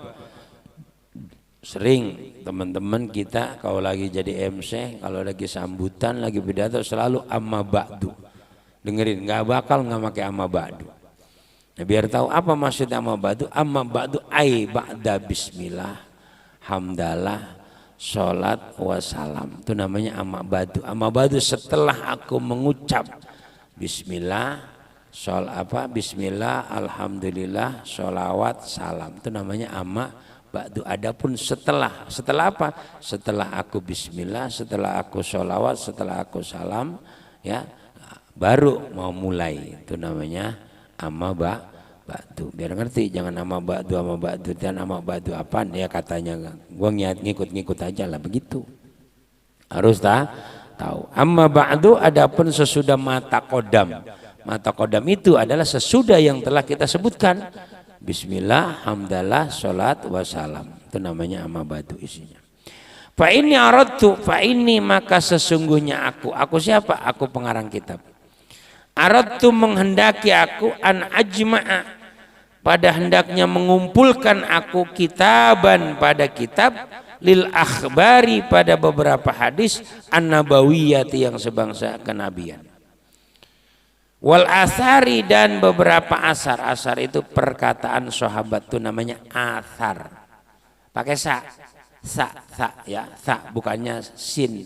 sering teman-teman kita kalau lagi jadi MC, kalau lagi sambutan, lagi pidato, selalu amma ba'du. Dengerin, nggak bakal nggak pakai amma ba'du. Nah, biar tahu apa maksudnya amma ba'du. Amma ba'du ai ba'da bismillah, hamdalah, sholat, wassalam. Itu namanya amma ba'du. Amma ba'du setelah aku mengucap bismillah, bismillah, alhamdulillah, sholawat, salam. Itu namanya amma ba'du. Adapun setelah apa? Setelah aku bismillah, setelah aku sholawat, setelah aku salam, ya baru mau mulai. Itu namanya amma ba'du. Biar ngerti, jangan amma ba'du dan amma ba'du apaan ya katanya. Gua ngikut aja lah begitu. Harus tahu. Amma ba'du, adapun sesudah mata kodam. Mata kodam itu adalah sesudah yang telah kita sebutkan. Bismillah, hamdalah, sholat, wassalam. Itu namanya amma ba'du isinya. Fa ini aradtu, fa ini maka sesungguhnya aku siapa? Aku pengarang kitab. Aradtu menghendaki aku, an ajma'a, pada hendaknya mengumpulkan aku, kitaban pada kitab, lil akhbari pada beberapa hadis, an nabawiyati yang sebangsa kenabian. Wal asari dan beberapa asar. Asar itu perkataan sahabat, itu namanya asar. Pakai sa ya, sa bukannya sin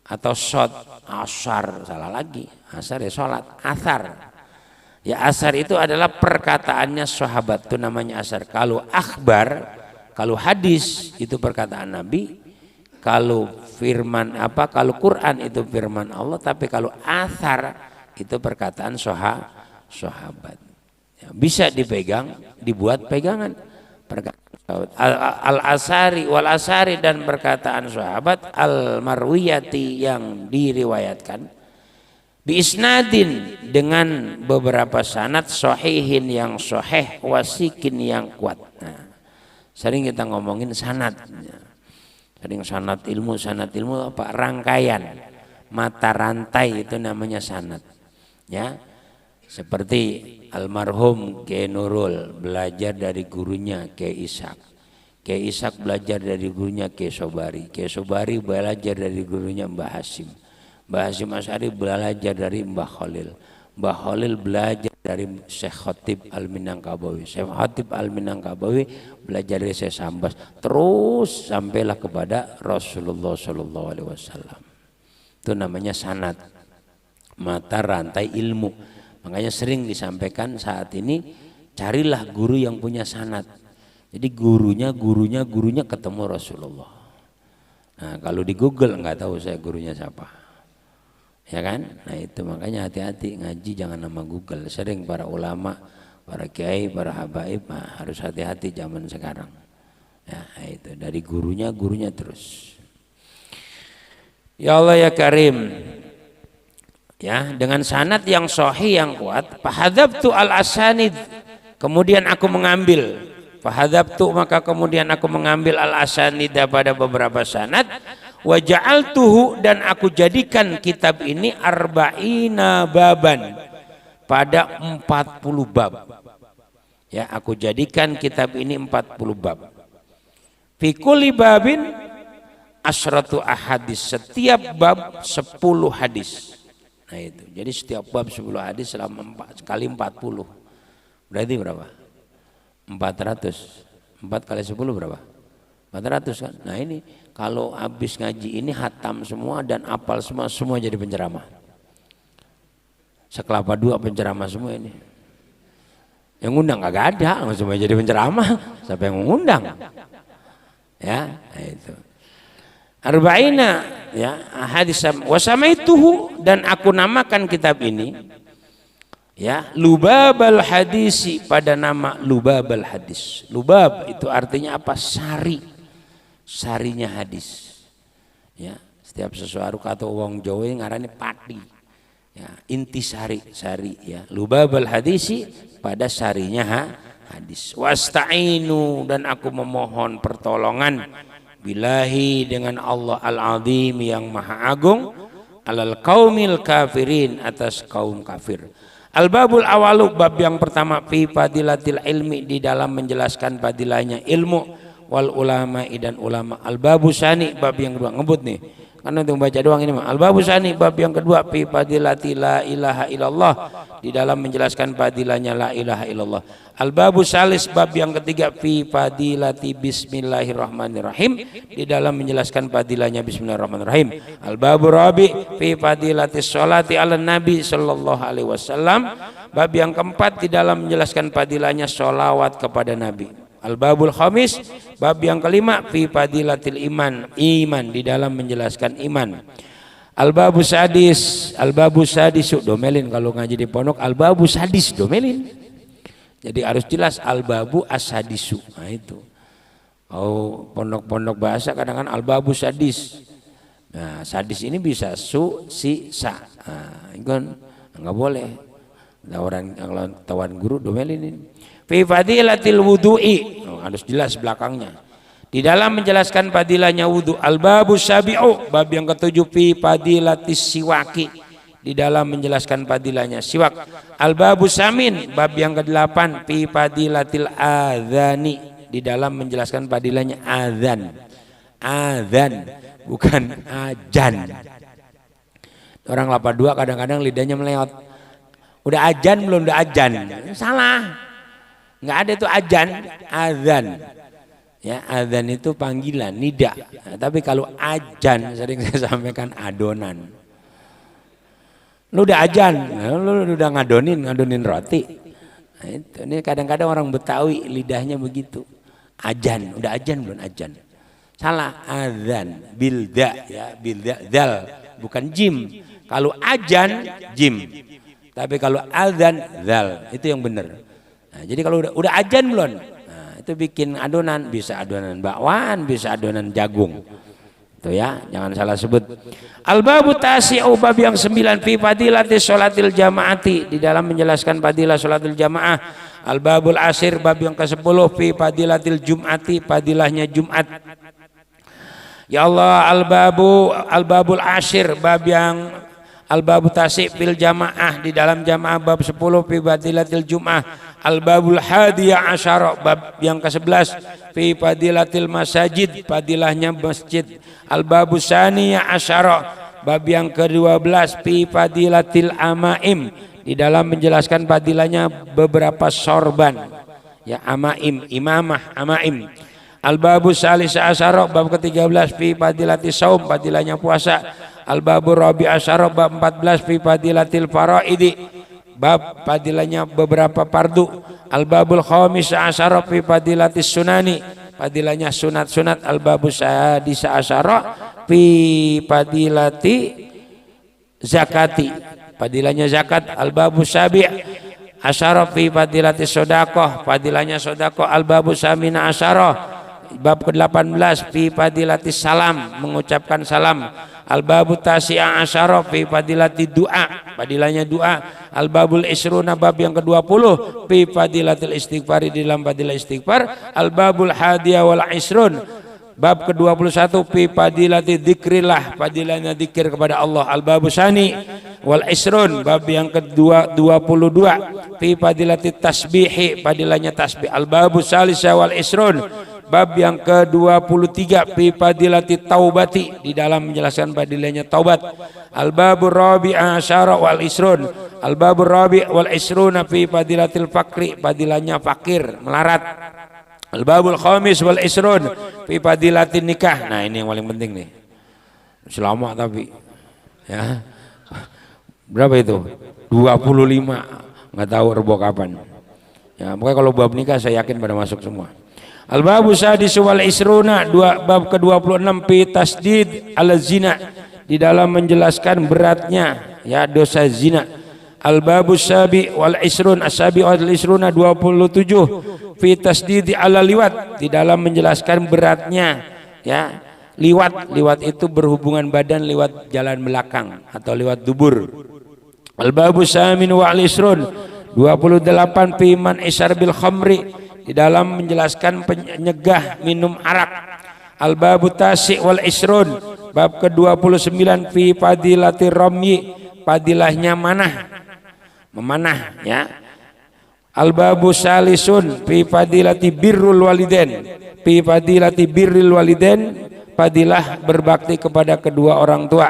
atau sod. Asar salah lagi. Asar ya sholat. Asar ya, asar itu adalah perkataannya sahabat, itu namanya asar. Kalau akhbar, kalau hadis itu perkataan Nabi. Kalau firman kalau Quran itu firman Allah. Tapi kalau asar itu perkataan sahabat. Ya, bisa dipegang, dibuat pegangan. Al-asari wal asari, dan perkataan sahabat, al-marwiyati yang diriwayatkan, bi isnadin dengan beberapa sanad, sahihin yang sahih, wasikin yang kuat. Nah, sering kita ngomongin sanad. Sering sanad ilmu apa? Rangkaian, mata rantai, itu namanya sanad. Ya, seperti almarhum Kiai Nurul belajar dari gurunya Kiai Ishak. Kiai Ishak belajar dari gurunya Kiai Sobari. Kiai Sobari belajar dari gurunya Mbah Hasim. Mbah Hasim Asy'ari belajar dari Mbah Khalil. Mbah Khalil belajar dari Syekh Khatib Al-Minangkabawi. Syekh Khatib Al-Minangkabawi belajar dari Syekh Sambas terus sampailah kepada Rasulullah Shallallahu Alaihi Wasallam. Itu namanya sanad, mata rantai ilmu. Makanya sering disampaikan saat ini, carilah guru yang punya sanad. Jadi gurunya ketemu Rasulullah. Nah kalau di Google nggak tahu saya gurunya siapa, ya kan? Nah itu makanya hati-hati ngaji jangan nama Google. Sering para ulama, para kiai, para habaib harus hati-hati zaman sekarang. Ya itu dari gurunya terus. Ya Allah ya Karim, ya dengan sanad yang sahih yang kuat. Fahadzabtu al-asanid, kemudian aku mengambil. Fahadzabtu maka kemudian aku mengambil al-asanid pada beberapa sanad. Wa ja'altuhu dan aku jadikan kitab ini arba'ina baban, pada 40 bab. Ya aku jadikan kitab ini 40 bab. Fi kulli babin asratu ahadis, setiap bab 10 hadis. Nah itu, jadi setiap bab 10 hadis selama 4 kali 40. Berarti berapa? 400. 4 kali 10 berapa? 400 kan? Nah ini kalau habis ngaji ini hatam semua dan apal semua jadi penceramah. Sekelapa dua penceramah semua ini. Yang ngundang kagak ada, semua jadi penceramah. Siapa yang mengundang? Ya, nah itu. Arba'ina ya hadis wasamaituhu, dan aku namakan kitab ini ya Lubabal Hadisi, pada nama Lubabal Hadis. Lubab itu artinya apa? Sarinya hadis. Ya, setiap sesuatu kata wong Jawa ngarane pati. Ya, inti sari ya. Lubabal Hadisi, pada sarinya hadis. Wasta'inu, dan aku memohon pertolongan billahi, dengan Allah al-azim yang maha agung, alal qaumil kafirin, atas kaum kafir. Al-babul awalu, bab yang pertama, fi fadilatil ilmi, di dalam menjelaskan fadilahnya ilmu, wal ulama dan ulama. Al-babu sani, bab yang kedua, ngebut nih karena untuk baca doang ini mah. Al-babu sani, bab yang kedua, fi fadilati la ilaha illallah, di dalam menjelaskan fadilahnya la ilaha illallah. Al-babu salis, bab yang ketiga, fi fadilati bismillahirrahmanirrahim, di dalam menjelaskan fadilahnya bismillahirrahmanirrahim. Al-babu rabi, fi fadilati sholati ala nabi sallallahu alaihi wasallam, bab yang keempat, di dalam menjelaskan fadilahnya sholawat kepada nabi. Al-babul khamis, bab yang kelima, fi fadilatil iman, di dalam menjelaskan iman. Al-babu sadis, domelin kalau ngaji di pondok, al-babu sadis domelin. Jadi harus jelas al-babu as-sadisu. Nah itu. Oh, pondok-pondok bahasa kadang-kadang al-babu sadis. Nah, sadis ini bisa su, si, sa. Nah, itu kan enggak boleh. Tawaran guru domelin ini. Fi fadilatil wudu'i, harus jelas belakangnya. Di dalam menjelaskan fadilahnya wudu. Al-babu syabi'u, bab yang ketujuh, fi fadilatis siwaki, di dalam menjelaskan fadilahnya siwak. Al-babu samin, bab yang ke-8, fi fadilatil adzani, di dalam menjelaskan fadilahnya adzan. Adzan, bukan ajan. Orang 82 kadang-kadang lidahnya meleot. Udah ajan belum? Udah ajan. Salah. Nggak ada itu ajan, azan. Ya, azan itu panggilan, nida. Nah, tapi kalau ajan sering saya sampaikan adonan. Lu udah ajan, lu udah ngadonin roti. Nah, itu. Ini kadang-kadang orang Betawi lidahnya begitu. Ajan, udah ajan belum? Ajan. Salah, azan, bilda ya, bilda zal, bukan jim. Kalau ajan jim. Tapi kalau azan zal, itu yang benar. Nah, jadi kalau udah ajan belum, nah, itu bikin adonan, bisa adonan bakwan, bisa adonan jagung. Itu ya, jangan salah sebut. Al-babu tasi'u, bab yang 9, fi fadilati sholatil jamaati, di dalam menjelaskan fadilah sholatil jamaah. Al-babul asir, bab yang ke-10, fi fadilatil jum'ati, fadilahnya Jumat. Ya Allah, al-babul asir, bab yang al-babu tasi' fil jamaah, di dalam jamaah, bab 10, fi fadilatil jum'ah. Al-babul hadiya asyara, bab yang ke-11, fi fadilatil masajid, fadilahnya masjid. Al-babu saniya asyara, bab yang ke-12, fi fadilatil amaim, di di dalam menjelaskan fadilahnya beberapa sorban, ya, amaim, imamah, amaim. Al-babu salis asyara, bab ke-13 fi fadilati saum, fadilahnya puasa. Al-babu rabi asyara, bab 14 fi fadilatil faraidi, bab fadilahnya beberapa fardu. Al-babul khamis asyara fi fadilatis sunani, fadilahnya sunat-sunat. Al-babu sadis asyara fi fadilati zakati, fadilahnya zakat. Al-babu sabi' asyara fi fadilati sedekah, fadilahnya sedekah. Al-babu samina asyara, bab ke-18 fi fadilati salam, mengucapkan salam. Al-babu tasi'a asyara fi fadilati doa, fadilahnya doa. Al-babul isruna, bab yang ke-20 fi fadilatil istighfar, di dalam fadilah istighfar. Al-babul hadiyah wal isrun, bab ke-21 fi fadilati dzikrillah, fadilahnya dzikir kepada Allah. Al-babu sani wal isrun, bab yang ke-22 fi fadilati tasbihi, fadilahnya tasbih. Al-babu salisa wal isrun, bab yang ke-23 fi fadilati taubati, di dalam menjelaskan fadilahnya taubat. Al-babu rabi' asyara wal isrun, al-babu rabi' wal isruna fi fadilatil fakri, fadilahnya fakir, melarat. Al-babul khamis wal isrun fi fadilatin nikah. Nah, ini yang paling penting nih. Selama tapi ya. Berapa itu? 25. Enggak tahu rebo kapan. Ya, pokoknya kalau bab nikah saya yakin pada masuk semua. Al-babu sadis wal isruna, bab ke-26 fi tasdid al zina, di dalam menjelaskan beratnya, ya, dosa zina. Al-babu sabi wal isrun, as-sabi wal isruna 27 fi tasdid ala liwat, di dalam menjelaskan beratnya, ya, liwat. Liwat itu berhubungan badan lewat jalan belakang atau lewat dubur. Al-babu samin wal isrun 28 fi man isarbil khamri, di dalam menjelaskan penyegah minum arak. Al-babu tasi' wal isrun, bab ke-29 fi fadilati ramyi, fadilahnya manah, memanah, ya. Al-babu salisun fi fadilati birrul walidain, fi fadilati birril walidain, fadilah berbakti kepada kedua orang tua.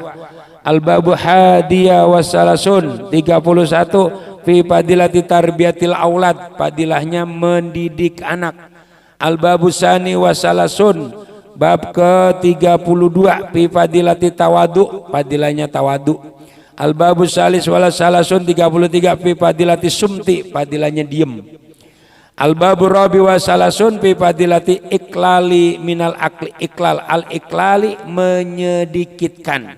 Al-babu hadiyah wasalasun 31 fi fadilati tarbiyatil aulad, fadilahnya mendidik anak. Al-babu sani wasalasun, bab ke-32 fi fadilati tawadu, fadilahnya tawadu. Al-babu salis wala salasun 33 fi fadilati sumti, fadilahnya diem. Al-babu rabi wa salasun fi fadilati iklali minal akli, iklal, al-iklali menyedikitkan,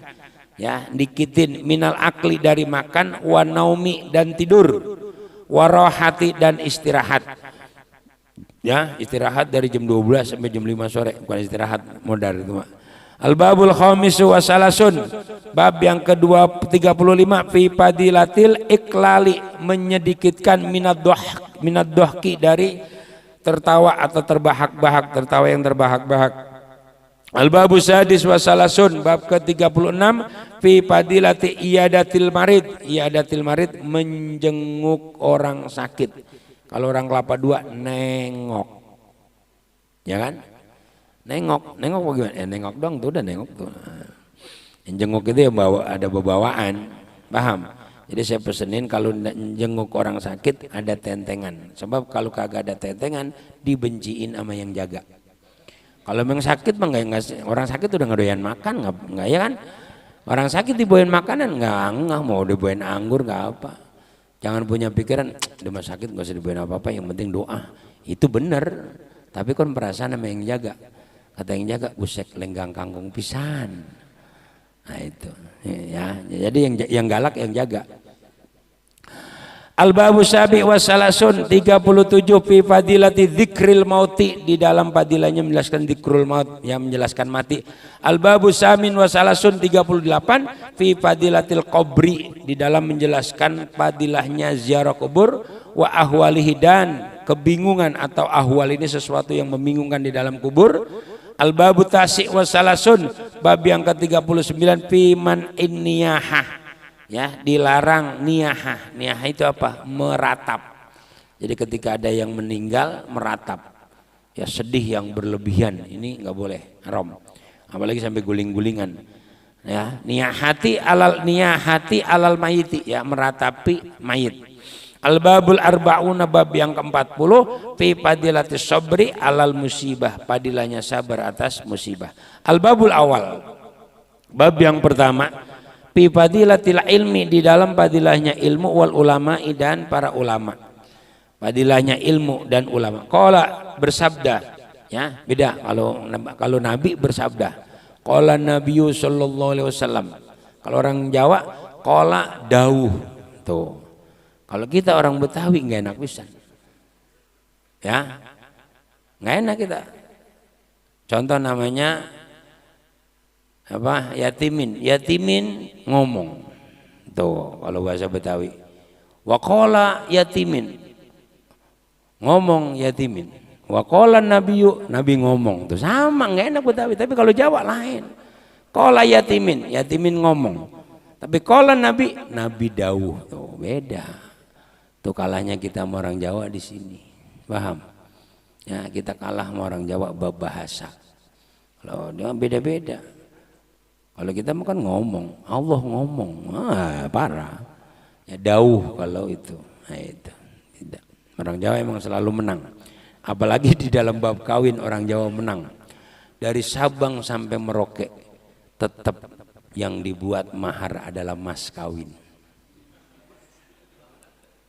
ya, dikitin, minal akli dari makan, wa naumi dan tidur, wa rohati dan istirahat, ya, istirahat dari jam 12 sampai jam 5 sore, bukan istirahat modar itu, Mak. Al-babul khamisu wa salasun, bab yang ke-35 fi fadilatil iklali, menyedikitkan minad dohki dari tertawa atau terbahak-bahak, tertawa yang terbahak-bahak. Al-babu sadis wa salasun, bab ke-36 fi fadilati iyadatil marid, iyadatil marid menjenguk orang sakit. Kalau orang kelapa 2 nengok, ya kan? Nengok bagaimana? Nengok dong tuh, udah nengok tuh. Yang jenguk itu ya ada bebawaan, paham? Jadi saya pesenin kalau jenguk orang sakit ada tentengan. Sebab kalau kagak ada tentengan dibenciin sama yang jaga. Kalau memang sakit mah nggak, orang sakit udah nggak doyan makan, nggak, ya kan? Orang sakit dibawain makanan nggak mau dibawain anggur nggak apa. Jangan punya pikiran di rumah sakit nggak usah dibawain apa-apa, yang penting doa. Itu benar. Tapi kan perasaan sama yang jaga. Kata yang jaga, busek lenggang kangkung pisan. Nah itu, ya. Jadi yang galak yang jaga. Al-babu sabi wa salasun 37 fi fadilati dzikril mauti, di dalam fadilahnya menjelaskan dzikrul maut, yang menjelaskan mati. Al-babu samin wa salasun 38 fi fadilatil qabri, di dalam menjelaskan fadilahnya ziarah kubur, wa ahwalihi, dan kebingungan atau ahwal ini sesuatu yang membingungkan di dalam kubur. Al-babu tasi' wa salasun, bab yang ke-39 fi man inniyahah, ya, dilarang niyahah. Niyahah itu apa? Meratap. Jadi ketika ada yang meninggal meratap, ya, sedih yang berlebihan, ini nggak boleh, haram. Apalagi sampai guling-gulingan. Ya, niyahati alal mayiti, ya, meratapi mayit. Al-babul arba'una, bab yang ke-40, fi fadilatis sabri alal musibah, padilahnya sabar atas musibah. Al-babul awal, bab yang pertama, fi fadilatil ilmi, di dalam padilahnya ilmu, wal ulama'i, dan para ulama. Padilahnya ilmu dan ulama. Qala, bersabda, ya, beda kalau Nabi bersabda. Qala Nabiyyu sallallahu alaihi wasallam. Kalau orang Jawa qala dawuh. Tuh. Kalau kita orang Betawi nggak enak pisan. Ya. Nggak enak kita. Contoh namanya apa? Yatimin. Yatimin ngomong. Tuh, kalau bahasa Betawi. Wa qala yatimin. Ngomong yatimin. Wa qala nabiyyu, nabi ngomong. Tuh sama, nggak enak Betawi. Tapi kalau Jawa lain. Qala yatimin, yatimin ngomong. Tapi qala nabi, nabi dawuh. Tuh beda. Tuh kalahnya kita sama orang Jawa di sini. Paham? Ya, kita kalah sama orang Jawa bab bahasa. Kalau dia beda-beda. Kalau kita makan ngomong, Allah ngomong. Parah. Ya dawuh kalau itu. Nah, itu. Tidak. Orang Jawa emang selalu menang. Apalagi di dalam bab kawin orang Jawa menang. Dari Sabang sampai Merauke tetap yang dibuat mahar adalah mas kawin.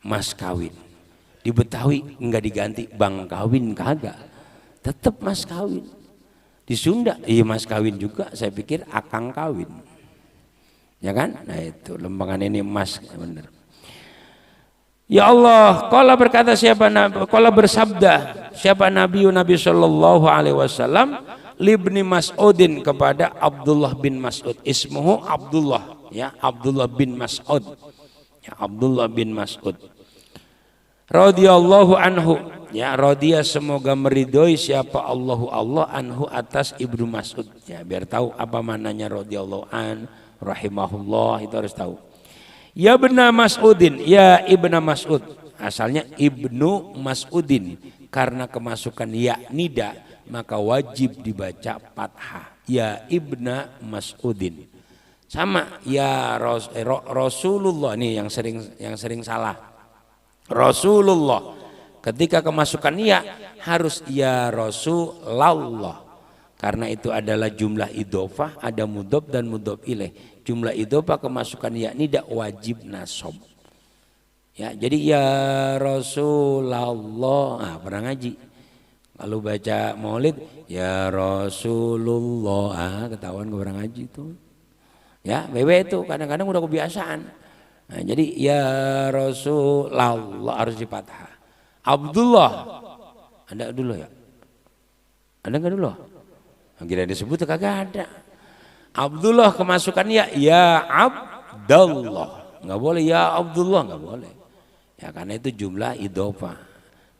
Mas kawin. Di Betawi enggak diganti bang kawin, kagak. Tetap mas kawin. Di Sunda iya mas kawin juga, saya pikir akang kawin. Ya kan? Nah itu lembangan ini mas, benar. Ya Allah, qala berkata siapa nabi, qala bersabda siapa Nabi sallallahu alaihi wasallam libni Mas'udin, kepada Abdullah bin Mas'ud. Ismuhu Abdullah, ya, Abdullah bin Mas'ud. Ya, Abdullah bin Mas'ud radhiyallahu anhu, ya, radhiya semoga meridhoi siapa Allah anhu atas Ibnu Mas'ud, ya, biar tahu apa mananya radhiyallahu an, rahimahullah, itu harus tahu. Ya ibna Mas'udin, ya ibna Mas'ud, asalnya Ibnu Mas'udin, karena kemasukan ya nida maka wajib dibaca fathah. Ya ibna Mas'udin. Sama ya Rasulullah, ini yang sering salah. Rasulullah, ketika kemasukan ya harus ya Rasulullah, karena itu adalah jumlah idhofah, ada mudhof dan mudhof ilaih. Jumlah idhofah kemasukan ya nida wajib nasab. Ya, jadi ya Rasulullah. Pernah ngaji kalau baca maulid ya Rasulullah, ketahuan gue pernah ngaji itu. Ya, BW itu kadang-kadang udah kebiasaan. Nah, jadi ya Rasulullah harus dipathah. Abdullah, ada dulu ya? Ada nggak dulu? Kira disebut kagak ada. Abdullah kemasukannya ya Abdullah, nggak boleh ya Abdullah, nggak boleh. Ya karena itu jumlah idhofah.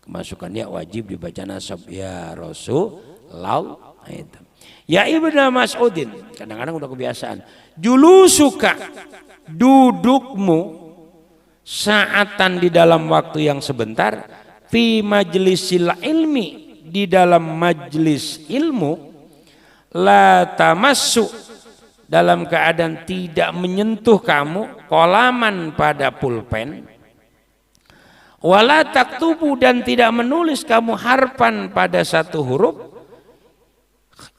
Kemasukannya wajib dibaca nasab ya Rasulullah. Itu. Ya ibna Mas'udin, kadang-kadang udah kebiasaan. Julusuka, dudukmu, saatan di dalam waktu yang sebentar, fi majlisil ilmi, di dalam majlis ilmu, la tamassu, dalam keadaan tidak menyentuh kamu, qalaman pada pulpen, wala taktubu, dan tidak menulis kamu harfan pada satu huruf,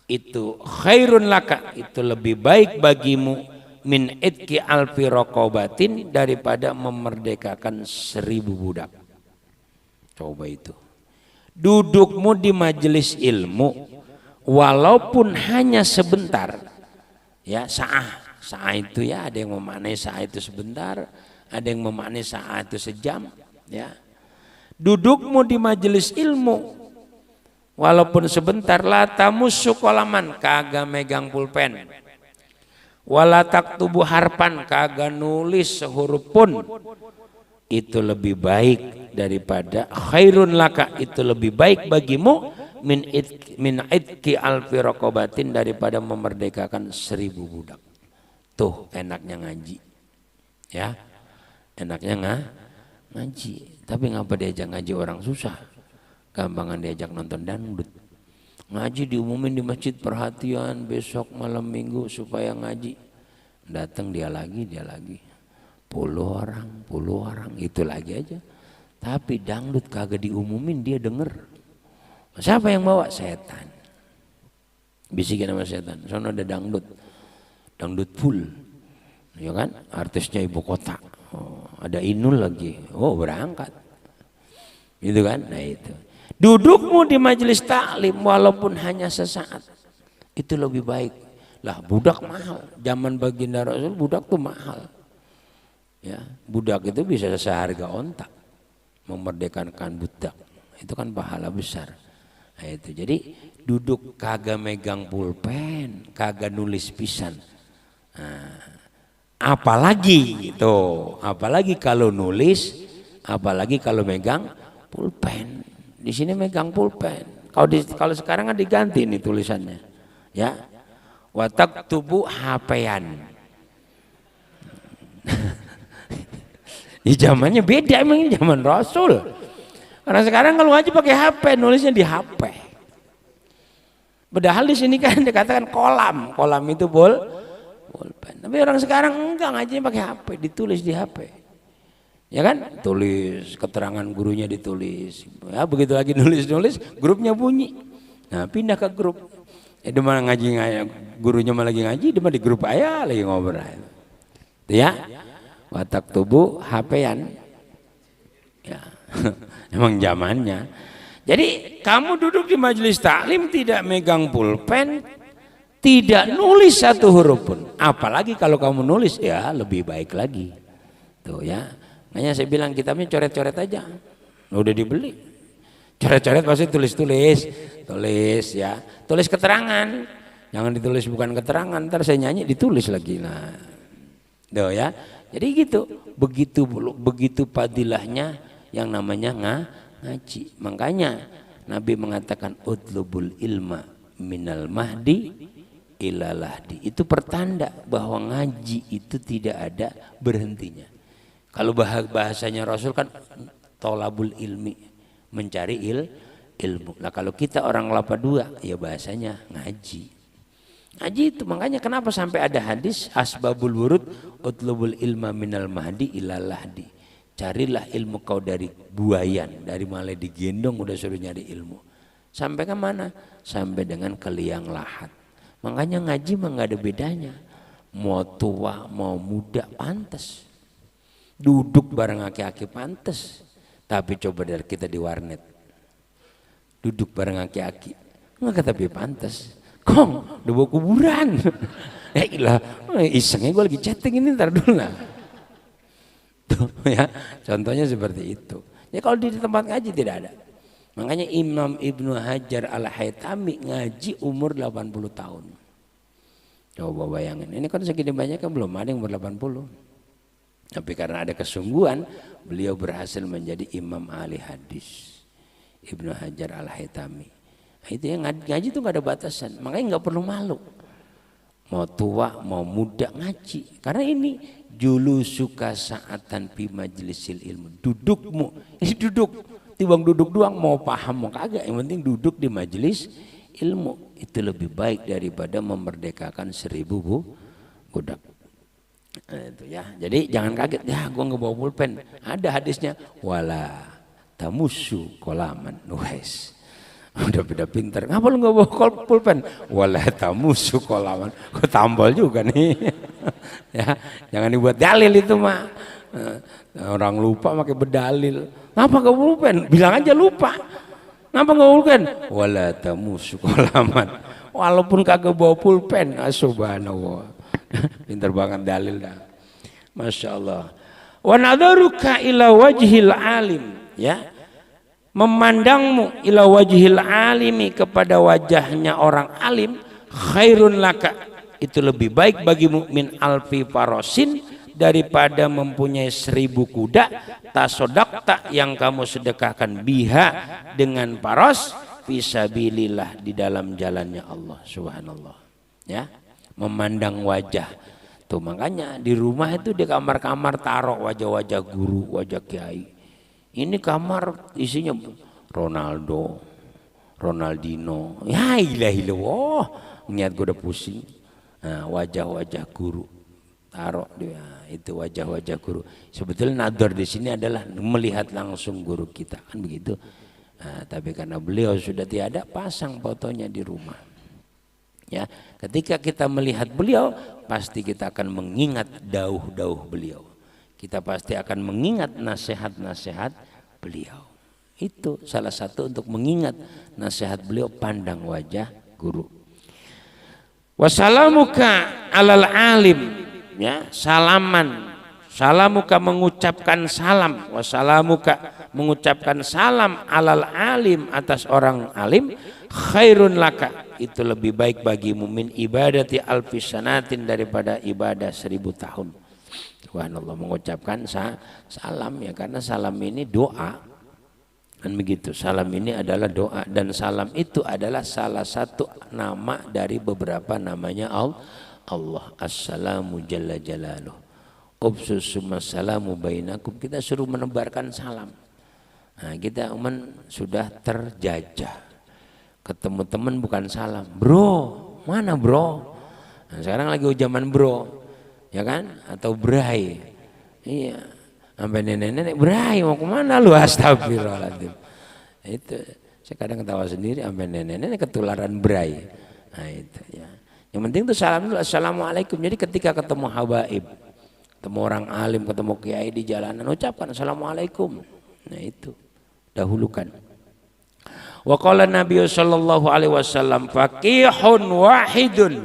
itu khairun laka, itu lebih baik bagimu, min itki alfi raqabatin, daripada memerdekakan 1000 budak. Coba itu. Dudukmu di majelis ilmu walaupun hanya sebentar. Ya, sa'ah itu ya, ada yang memaknai sa'ah itu sebentar, ada yang memaknai sa'ah itu sejam, ya. Dudukmu di majelis ilmu walaupun sebentar, la tamussu qalaman, kagak megang pulpen, wala taktubu harpan, kagak nulis sehuruf pun, itu lebih baik daripada khairun laka, itu lebih baik bagimu, min itki alfi raqabatin, daripada memerdekakan 1000 budak. Tuh enaknya ngaji, ya, enaknya ngaji. Tapi ngapa diajak ngaji orang susah? Gampangan diajak nonton dangdut. Ngaji diumumin di masjid, perhatian besok malam minggu supaya ngaji. Datang dia lagi, 10 orang, itu lagi aja. Tapi dangdut kagak diumumin, dia denger. Siapa yang bawa? Setan. Bisikin sama setan, sono ada dangdut full, ya kan? Artisnya ibu kota, ada Inul lagi, berangkat, gitu kan? Nah itu, dudukmu di majelis taklim walaupun hanya sesaat, itu lebih baik. Lah budak mahal, zaman baginda Rasul budak tuh mahal, ya budak itu bisa seharga onta, memerdekakan budak, itu kan pahala besar. Nah itu, jadi duduk kagak megang pulpen, kagak nulis pisan. Nah, apalagi gitu, apalagi kalau nulis, apalagi kalau megang pulpen. Di sini megang pulpen. Kalau sekarang kan diganti nih tulisannya, ya. Watak tubuh hapean. Di zamannya beda, emang ini zaman Rasul. Karena sekarang kalau ngaji pakai HP, nulisnya di HP. Padahal di sini kan dikatakan kolam itu pulpen. Tapi orang sekarang enggak, ngajinya pakai HP, ditulis di HP. Ya kan? Tulis keterangan gurunya ditulis. Ya begitu lagi nulis, grupnya bunyi. Nah pindah ke grup. Dia malah ngaji, gurunya malah lagi ngaji, dia di grup ayah lagi ngobrol. Itu ya. Watak tubuh HP-an. Ya. Emang zamannya. Jadi kamu duduk di majelis taklim tidak megang pulpen, tidak nulis satu huruf pun. Apalagi kalau kamu nulis, ya lebih baik lagi. Tuh ya. Makanya saya bilang kitabnya coret-coret aja. Udah dibeli. Coret-coret pasti tulis ya. Tulis keterangan. Jangan ditulis bukan keterangan, ntar saya nyanyi ditulis lagi. Nah. Tuh ya. Jadi gitu. Begitu fadilahnya yang namanya ngaji. Makanya Nabi mengatakan utlubul ilma minal mahdi ilal lahdi. Itu pertanda bahwa ngaji itu tidak ada berhentinya. Kalau bahasanya Rasul kan tolabul ilmi, mencari ilmu. Nah kalau kita orang kelapa dua, ya bahasanya ngaji. Ngaji itu makanya kenapa sampai ada hadis asbabul wurud utlubul ilma minal mahdi ilal lahdi. Carilah ilmu kau dari buayan, dari mulai digendong udah suruh nyari ilmu. Sampai ke mana? Sampai dengan ke liang lahat. Makanya ngaji mah nggak ada bedanya. Mau tua, mau muda pantas. Duduk bareng aki-aki pantas. Tapi coba dari kita di warnet. Duduk bareng aki-aki. Nggak tapi pantas. Kong, udah bawa kuburan. Ya ilah, isengnya gue lagi chatting ini ntar dulu lah. Tuh, ya, contohnya seperti itu. Ya kalau di tempat ngaji tidak ada. Makanya Imam Ibnu Hajar Al-Haytami ngaji umur 80 tahun. Coba bayangin. Ini kan segini banyak kan belum ada yang umur 80. Tapi karena ada kesungguhan, beliau berhasil menjadi imam ahli hadis. Ibnu Hajar Al-Haytami. Nah, itu yang ngaji itu nggak ada batasan. Makanya nggak perlu malu. Mau tua, mau muda ngaji. Karena ini julusuka sa'atan fi majlisil ilmu. Dudukmu, ini duduk. Timbang duduk doang, mau paham mau kagak. Yang penting duduk di majelis ilmu. Itu lebih baik daripada memerdekakan 1000 budak. Nah, itu ya. Jadi jangan kaget, ya gua nggak bawa pulpen. Ada hadisnya, wala tamusu kolaman nuhes. Udah beda pinter, ngapa lu nggak bawa pulpen? Wala tamusu kolaman. Kok tambal juga nih. Ya, jangan dibuat dalil itu mah. Orang lupa pakai berdalil. Ngapa nggak pulpen? Bilang aja lupa. Ngapa nggak pulpen? Wala tamusu kolaman. Walaupun kagak bawa pulpen, subhanallah. Pinter banget dalil dah. Masya Allah. Wa nadharuka ila wajhil alim, ya. Memandangmu ila wajhil alimi, kepada wajahnya orang alim, khairun laka, itu lebih baik bagi mukmin alfi farosin, daripada mempunyai 1000 kuda, tasodakta yang kamu sedekahkan biha dengan faros, fisabilillah di dalam jalannya Allah subhanallah. Ya, memandang wajah tuh. Makanya di rumah itu di kamar-kamar taruh wajah-wajah guru, wajah kiai. Ini kamar isinya Ronaldo, Ronaldinho, ya ilahi, wah niat gue udah pusing. Nah, wajah-wajah guru, taruh dia. Itu wajah-wajah guru. Sebetulnya nador di sini adalah melihat langsung guru kita, kan begitu. Nah, tapi karena beliau sudah tiada, pasang fotonya di rumah. Ya, ketika kita melihat beliau, pasti kita akan mengingat dauh-dauh beliau. Kita pasti akan mengingat nasihat-nasihat beliau. Itu salah satu untuk mengingat nasihat beliau, pandang wajah guru. Wassalamuka alal alim, ya, salamuka mengucapkan salam, wassalamuka mengucapkan salam alal alim atas orang alim, khairun laka, itu lebih baik bagimu min ibadati alfisanatin, daripada ibadah 1000 tahun. Subhanallah, mengucapkan salam, ya, karena salam ini doa, kan begitu. Salam ini adalah doa, dan salam itu adalah salah satu nama dari beberapa namanya Allah. Assalamu jalla jalaluh, ubsus salamu bainakum, kita suruh menebarkan salam. Nah, kita sudah terjajah, ketemu teman bukan salam, bro, mana bro. Nah, sekarang lagi zaman bro, ya kan, atau bray. Iya, sampai nenek-nenek, bray mau kemana lu, astagfirullahaladzim. Itu saya kadang ketawa sendiri, sampai nenek-nenek ketularan bray. Nah itu ya. Yang penting itu salam dulu, assalamualaikum. Jadi ketika ketemu habaib, ketemu orang alim, ketemu kiai di jalanan, ucapkan assalamualaikum. Nah itu dahulukan. Wa qala Nabi sallallahu alaihi wasallam, faqihun wahidun,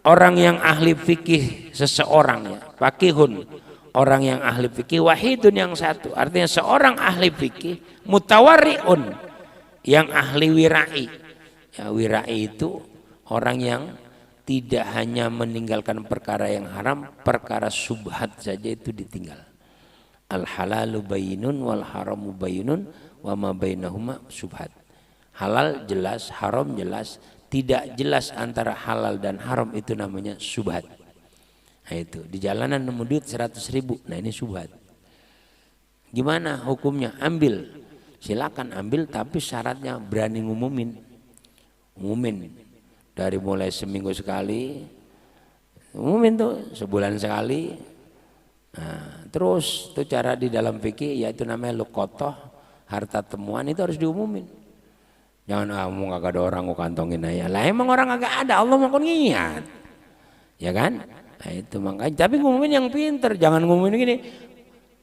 orang yang ahli fikih seseorang, ya, faqihun, orang yang ahli fikih, wahidun, yang satu, artinya seorang ahli fikih, mutawarriun, yang ahli wirai. Ya, wirai itu orang yang tidak hanya meninggalkan perkara yang haram, perkara subhat saja itu ditinggal. Al halalu bayinun wal haramu bayinun wa ma bainahuma subhat. Halal jelas, haram jelas, tidak jelas antara halal dan haram itu namanya subhat. Nah itu, di jalanan nemu duit 100.000, nah ini subhat. Gimana hukumnya? Ambil, silakan ambil, tapi syaratnya berani ngumumin. Dari mulai seminggu sekali, umumin tuh, sebulan sekali. Nah, terus tuh cara di dalam fikih, yaitu namanya luqotoh, harta temuan itu harus diumumin. Jangan mau kagak ada orang mau kantongin aja. Lah emang orang kagak ada, Allah mau ngingat, ya kan? Nah itu makanya, tapi ngumumin yang pinter, jangan ngumumin gini.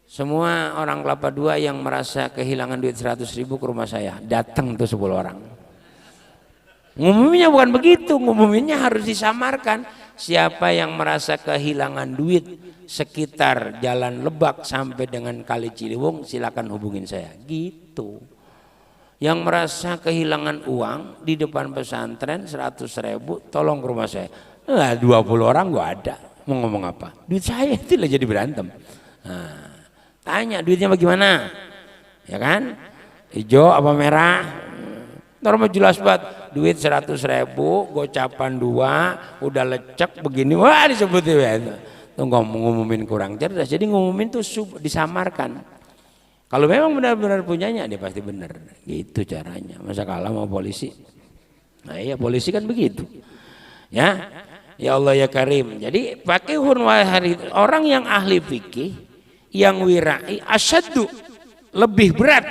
Semua orang Kelapa II yang merasa kehilangan duit 100.000 ke rumah saya, datang tuh 10 orang. Ngumuminnya bukan begitu, ngumuminnya harus disamarkan. Siapa yang merasa kehilangan duit sekitar Jalan Lebak sampai dengan Kali Ciliwung, silakan hubungin saya, gitu. Yang merasa kehilangan uang di depan pesantren 100.000, tolong ke rumah saya. Nah, 20 orang gua ada, mau ngomong apa? Duit saya itu lah jadi berantem. Nah, tanya duitnya bagaimana, ya kan? Hijau apa merah? Normal jelas banget, duit 100.000, gocapan 2, udah lecek begini, wah disebutin ya. Tuh ngumumin kurang cerdas, jadi ngumumin tuh disamarkan. Kalau memang benar-benar punyanya, dia pasti benar. Gitu caranya. Masa kalah sama polisi? Nah iya, polisi kan begitu. Ya, ya Allah ya Karim. Jadi faqihun wahid, orang yang ahli fikih, yang wirai, asyaddu, lebih berat,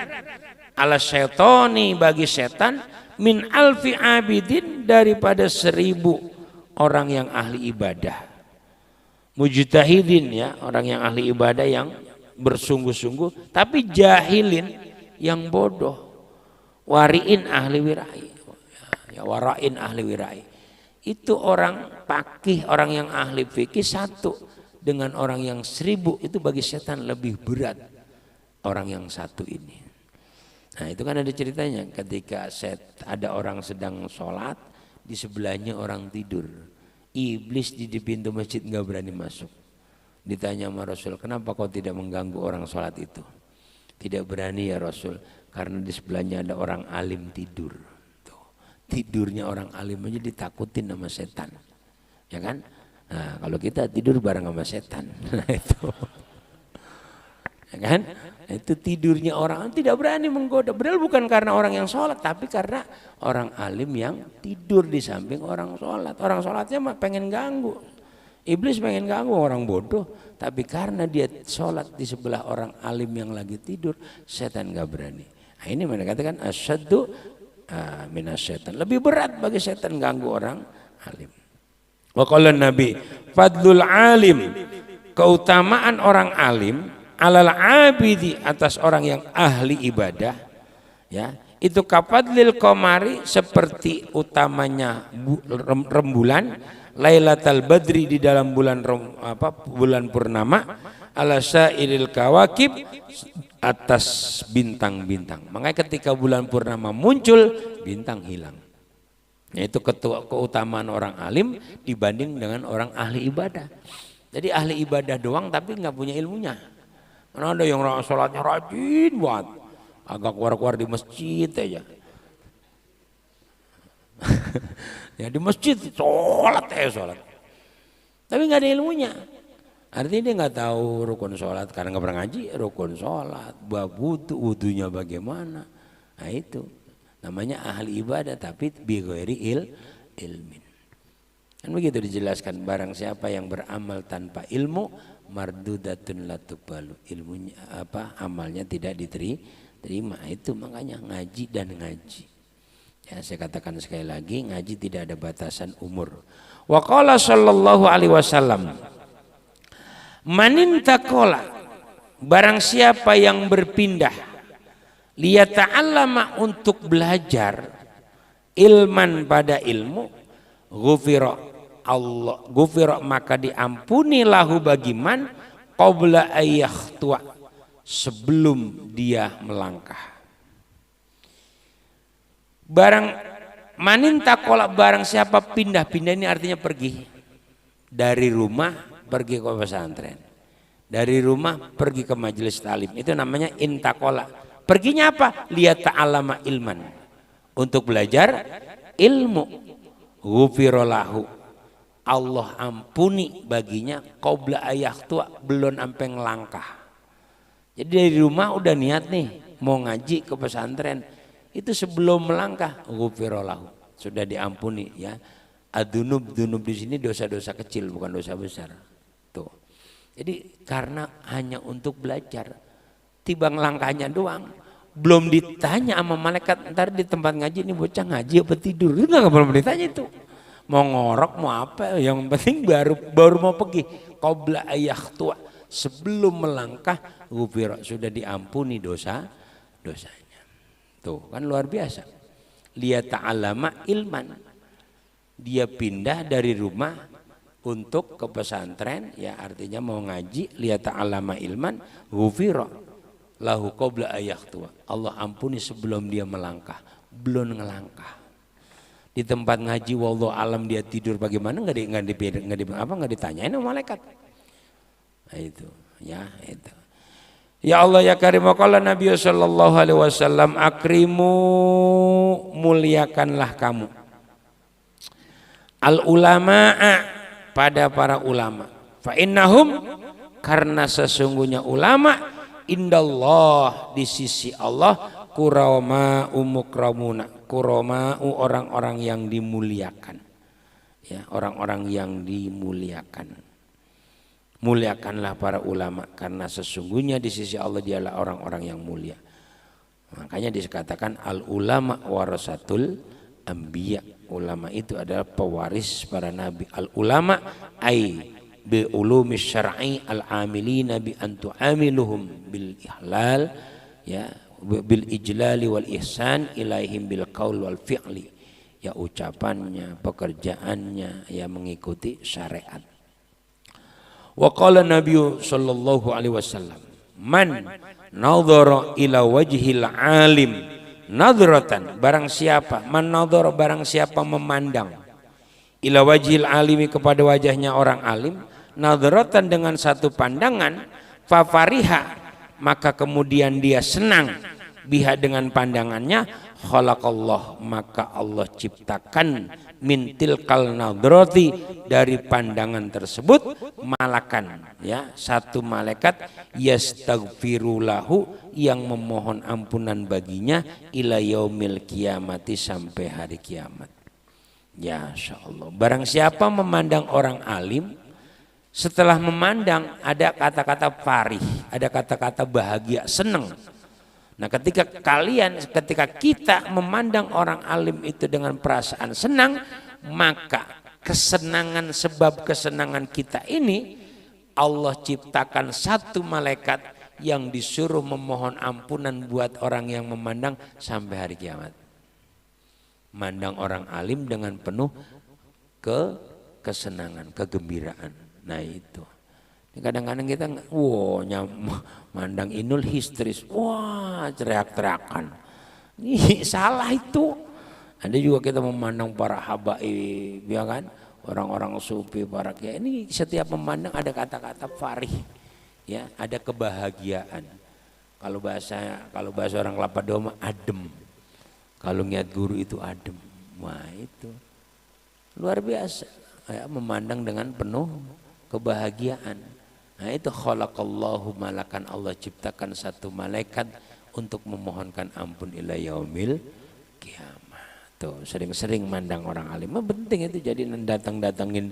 ala syaitoni, bagi setan, min alfi abidin, daripada 1000 orang yang ahli ibadah. Mujtahidin, ya, orang yang ahli ibadah yang bersungguh-sungguh, tapi jahilin, yang bodoh. Wariin ahli wirai, ya, warain ahli wirai. Itu orang pakih, orang yang ahli fikih satu, dengan orang yang 1000, itu bagi setan lebih berat orang yang satu ini. Nah itu kan ada ceritanya, ketika ada orang sedang sholat, di sebelahnya orang tidur. Iblis di pintu masjid nggak berani masuk. Ditanya sama Rasul, kenapa kau tidak mengganggu orang sholat itu? Tidak berani ya Rasul, karena di sebelahnya ada orang alim tidur. Tuh, tidurnya orang alim aja ditakutin sama setan, ya kan? Nah kalau kita tidur bareng sama setan, nah itu, ya kan? Itu tidurnya orang tidak berani menggoda. Padahal bukan karena orang yang sholat, tapi karena orang alim yang tidur di samping orang sholat. Orang sholatnya mah pengen ganggu. Iblis pengen ganggu orang bodoh, tapi karena dia sholat di sebelah orang alim yang lagi tidur, setan gak berani. Nah, ini mereka katakan asyaddu minas setan. Lebih berat bagi setan ganggu orang alim. Wa qala Nabi, fadlul alim, keutamaan orang alim alal abidi, atas orang yang ahli ibadah, ya, itu kafadlil qamari, seperti utamanya rembulan, lailatal badri, di dalam bulan bulan purnama, ala sairil kawakib, atas bintang-bintang. Makanya ketika bulan purnama muncul, bintang hilang. Yaitu keutamaan orang alim dibanding dengan orang ahli ibadah. Jadi ahli ibadah doang tapi nggak punya ilmunya. Karena ada yang sholatnya rajin banget, agak keluar-keluar di masjid aja. Ya di masjid sholat. Tapi nggak ada ilmunya. Artinya dia nggak tahu rukun sholat karena nggak pernah ngaji. Rukun sholat, bab wudunya bagaimana. Nah itu namanya ahli ibadah tapi bighairi ilmin. Kan begitu dijelaskan, barang siapa yang beramal tanpa ilmu, mardudatun la tuqbalu, ilmunya amalnya tidak diterima. Itu makanya ngaji dan ngaji. Ya, saya katakan sekali lagi, ngaji tidak ada batasan umur. Wa qala sallallahu alaihi wasallam, manin taqala, barang siapa yang berpindah, liyata'allama, untuk belajar, ilman, pada ilmu, ghufira Allah, ghufira, maka diampuni lahu bagi man qabla ayyakhtua, sebelum dia melangkah. Barang manin taqala, barang siapa pindah-pindah, ini artinya pergi dari rumah pergi ke pesantren, dari rumah pergi ke majelis talim, itu namanya intaqala. Perginya apa? Lihat ta'alama ilman, untuk belajar ilmu. Ghufira lahu, Allah ampuni baginya qabla ayyakhtua, belum sampai ngelangkah. Jadi dari rumah udah niat nih mau ngaji ke pesantren, itu sebelum melangkah ghufira lahu, sudah diampuni, ya. Adunub di sini dosa-dosa kecil, bukan dosa besar. Tuh. Jadi karena hanya untuk belajar, tiba ngelangkahnya doang. Belum ditanya sama malaikat, ntar di tempat ngaji ini bocah ngaji apa tidur, itu nggak perlu ditanya itu. Mau ngorok mau apa, yang penting baru mau pergi. Qabla ayyakhtua, sebelum melangkah, ghufira, sudah diampuni dosanya. Tuh kan luar biasa. Lihat ta'alama ilman, dia pindah dari rumah untuk ke pesantren, ya artinya mau ngaji. Lihat ta'alama ilman, ghufira lahu qabla ayyakhtua, Allah ampuni sebelum dia melangkah, belum ngelangkah. Di tempat ngaji wallahu alam dia tidur bagaimana, nggak ditanyain sama malaikat. Nah, itu, ya itu. Ya Allah ya Karim, qala Nabi sallallahu alaihi wasallam, akrimu, muliakanlah kamu, al ulama'a, pada para ulama, fa innahum, karena sesungguhnya ulama, indallah, di sisi Allah, kurama'u mukramuna, kurama'u, orang-orang yang dimuliakan, ya, orang-orang yang dimuliakan. Muliakanlah para ulama, karena sesungguhnya di sisi Allah dialah orang-orang yang mulia. Makanya dikatakan al ulama warasatul anbiya, ulama itu adalah pewaris para nabi. Al ulama ai bi ulumi syar'i al amilina bi an tu'amiluhum bil ihlal, ya, bil ijlali wal ihsan ilaihim bil qaul wal fi'li, ya, ucapannya, pekerjaannya, ya, mengikuti syariat. Wa qala Nabi sallallahu alaihi wasallam, man nadhara ila wajhil alim nadratan, barang siapa, man nadhara, barang siapa memandang, ila wajhil alimi, kepada wajahnya orang alim, nadratan, dengan satu pandangan, fafariha, maka kemudian dia senang, biha, dengan pandangannya, khalaqallah, maka Allah ciptakan, min tilkal nadrati, dari pandangan tersebut, malakan, ya, satu malaikat, yastaghfirulahu, yang memohon ampunan baginya, ila yaumil kiamati, sampai hari kiamat. Ya insyaallah, barang siapa memandang orang alim Setelah memandang ada kata-kata farih, ada kata-kata bahagia, senang. Nah ketika kita memandang orang alim itu dengan perasaan senang, maka kesenangan, sebab kesenangan kita ini Allah ciptakan satu malaikat yang disuruh memohon ampunan buat orang yang memandang sampai hari kiamat. Mandang orang alim dengan penuh kesenangan, kegembiraan. Nah itu. Kadang-kadang kita mandang Inul histeris, wah teriak-teriakan. Ini salah itu. Ada juga kita memandang para habaib, ya kan? Orang-orang sufi, para kiai. Ini setiap memandang ada kata-kata farih, ya, ada kebahagiaan. Kalau bahasa orang Kelapa Doma adem. Kalau niat guru itu adem. Wah itu luar biasa. Ya, memandang dengan penuh kebahagiaan. Nah itu khalaqallahu malakan, Allah ciptakan satu malaikat untuk memohonkan ampun ila yaumil kiamat. Tuh sering-sering mandang orang alim. Penting itu, jadi datang-datangin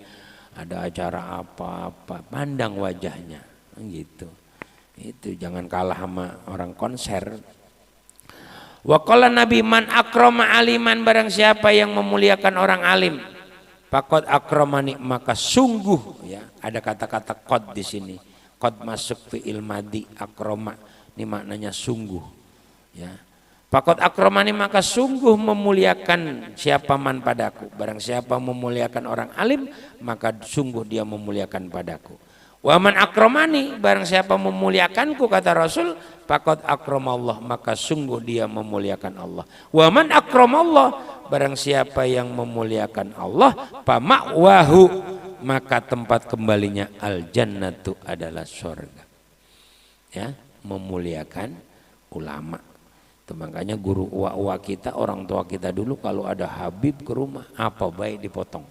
ada acara apa-apa, pandang wajahnya gitu. Itu jangan kalah sama orang konser. Wa qala Nabi man akrama aliman, barang siapa yang memuliakan orang alim, faqad akramani, maka sungguh, ya, ada kata-kata qad di sini. Qad masuk fi'il madi, akrama ini maknanya sungguh, ya. Faqad akramani, maka sungguh memuliakan siapa man padaku. Barang siapa memuliakan orang alim, maka sungguh dia memuliakan padaku. Wa man akramani, barang siapa memuliakanku, kata Rasul, faqad akramallah, maka sungguh dia memuliakan Allah. Wa man akramallah, barang siapa yang memuliakan Allah, fama'wahu, maka tempat kembalinya al jannatu, adalah surga. Ya, memuliakan ulama. Itu makanya guru uwa kita, orang tua kita dulu kalau ada habib ke rumah, apa baik dipotong.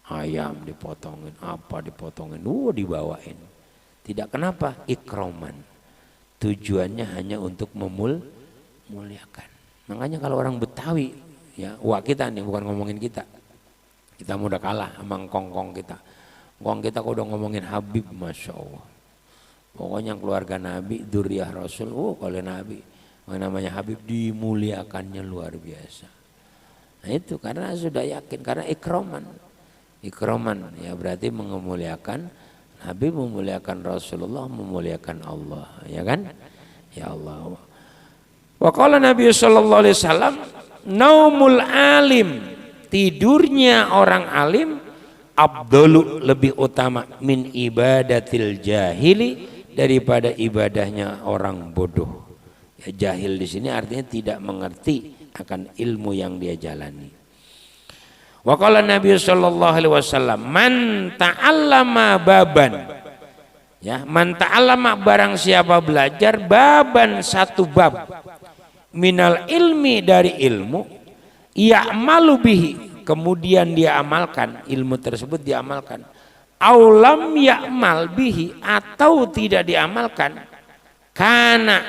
Ayam dipotongin, apa dipotongin, dibawain. Tidak, kenapa? Ikroman. Tujuannya hanya untuk memuliakan. Makanya kalau orang Betawi, ya, uwa kita nih, bukan ngomongin kita. Kita udah kalah sama kongkong kita. Kongkong kita kalau udah ngomongin habib, masya Allah. Pokoknya keluarga Nabi, dzurriyyah Rasul, kalau Nabi, namanya Habib dimuliakannya luar biasa. Nah itu karena sudah yakin, karena ikroman, ya berarti memuliakan Habib, memuliakan Rasulullah, memuliakan Allah, ya kan? Ya Allah. Wa qala Nabi sallallahu alaihi wasallam, naumul alim, tidurnya orang alim, afdalu, lebih utama, min ibadatil jahili, daripada ibadahnya orang bodoh. Jahil di sini artinya tidak mengerti akan ilmu yang dia jalani. Wa qala Nabi sallallahu alaihi wasallam, man ta'allama baban, ya, man ta'allama, barang siapa belajar, baban, satu bab, minal ilmi, dari ilmu, ya'malu bihi, kemudian dia amalkan, ilmu tersebut diamalkan, aulam ya'mal bihi, atau tidak diamalkan, karena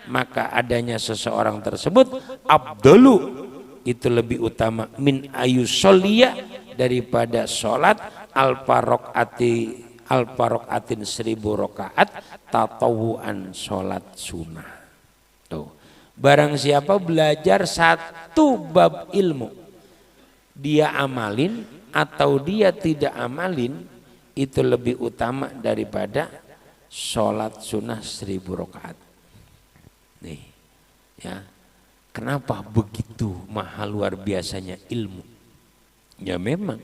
maka adanya seseorang tersebut afdalu, itu lebih utama, min ayusolliya, daripada sholat alfarokaatin 1000 rakaat tatawuan, sholat sunnah. Tuh, barang siapa belajar satu bab ilmu, dia amalin atau dia tidak amalin, itu lebih utama daripada sholat sunnah 1000 rakaat. Nih, ya, kenapa begitu mahal luar biasanya ilmu? Ya memang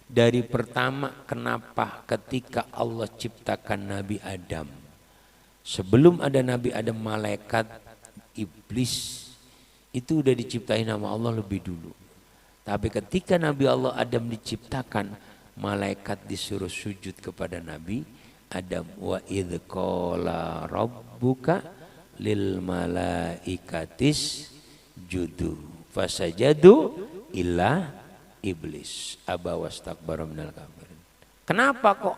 dari pertama, kenapa ketika Allah ciptakan Nabi Adam, sebelum ada Nabi Adam, malaikat, iblis itu udah diciptain sama Allah lebih dulu. Tapi ketika Nabi Allah Adam diciptakan, malaikat disuruh sujud kepada Nabi Adam. Wa idz qala rabbuka lil malaikatis judu fasajadu illa iblis aba wastakbara minal kafirin. Kenapa kok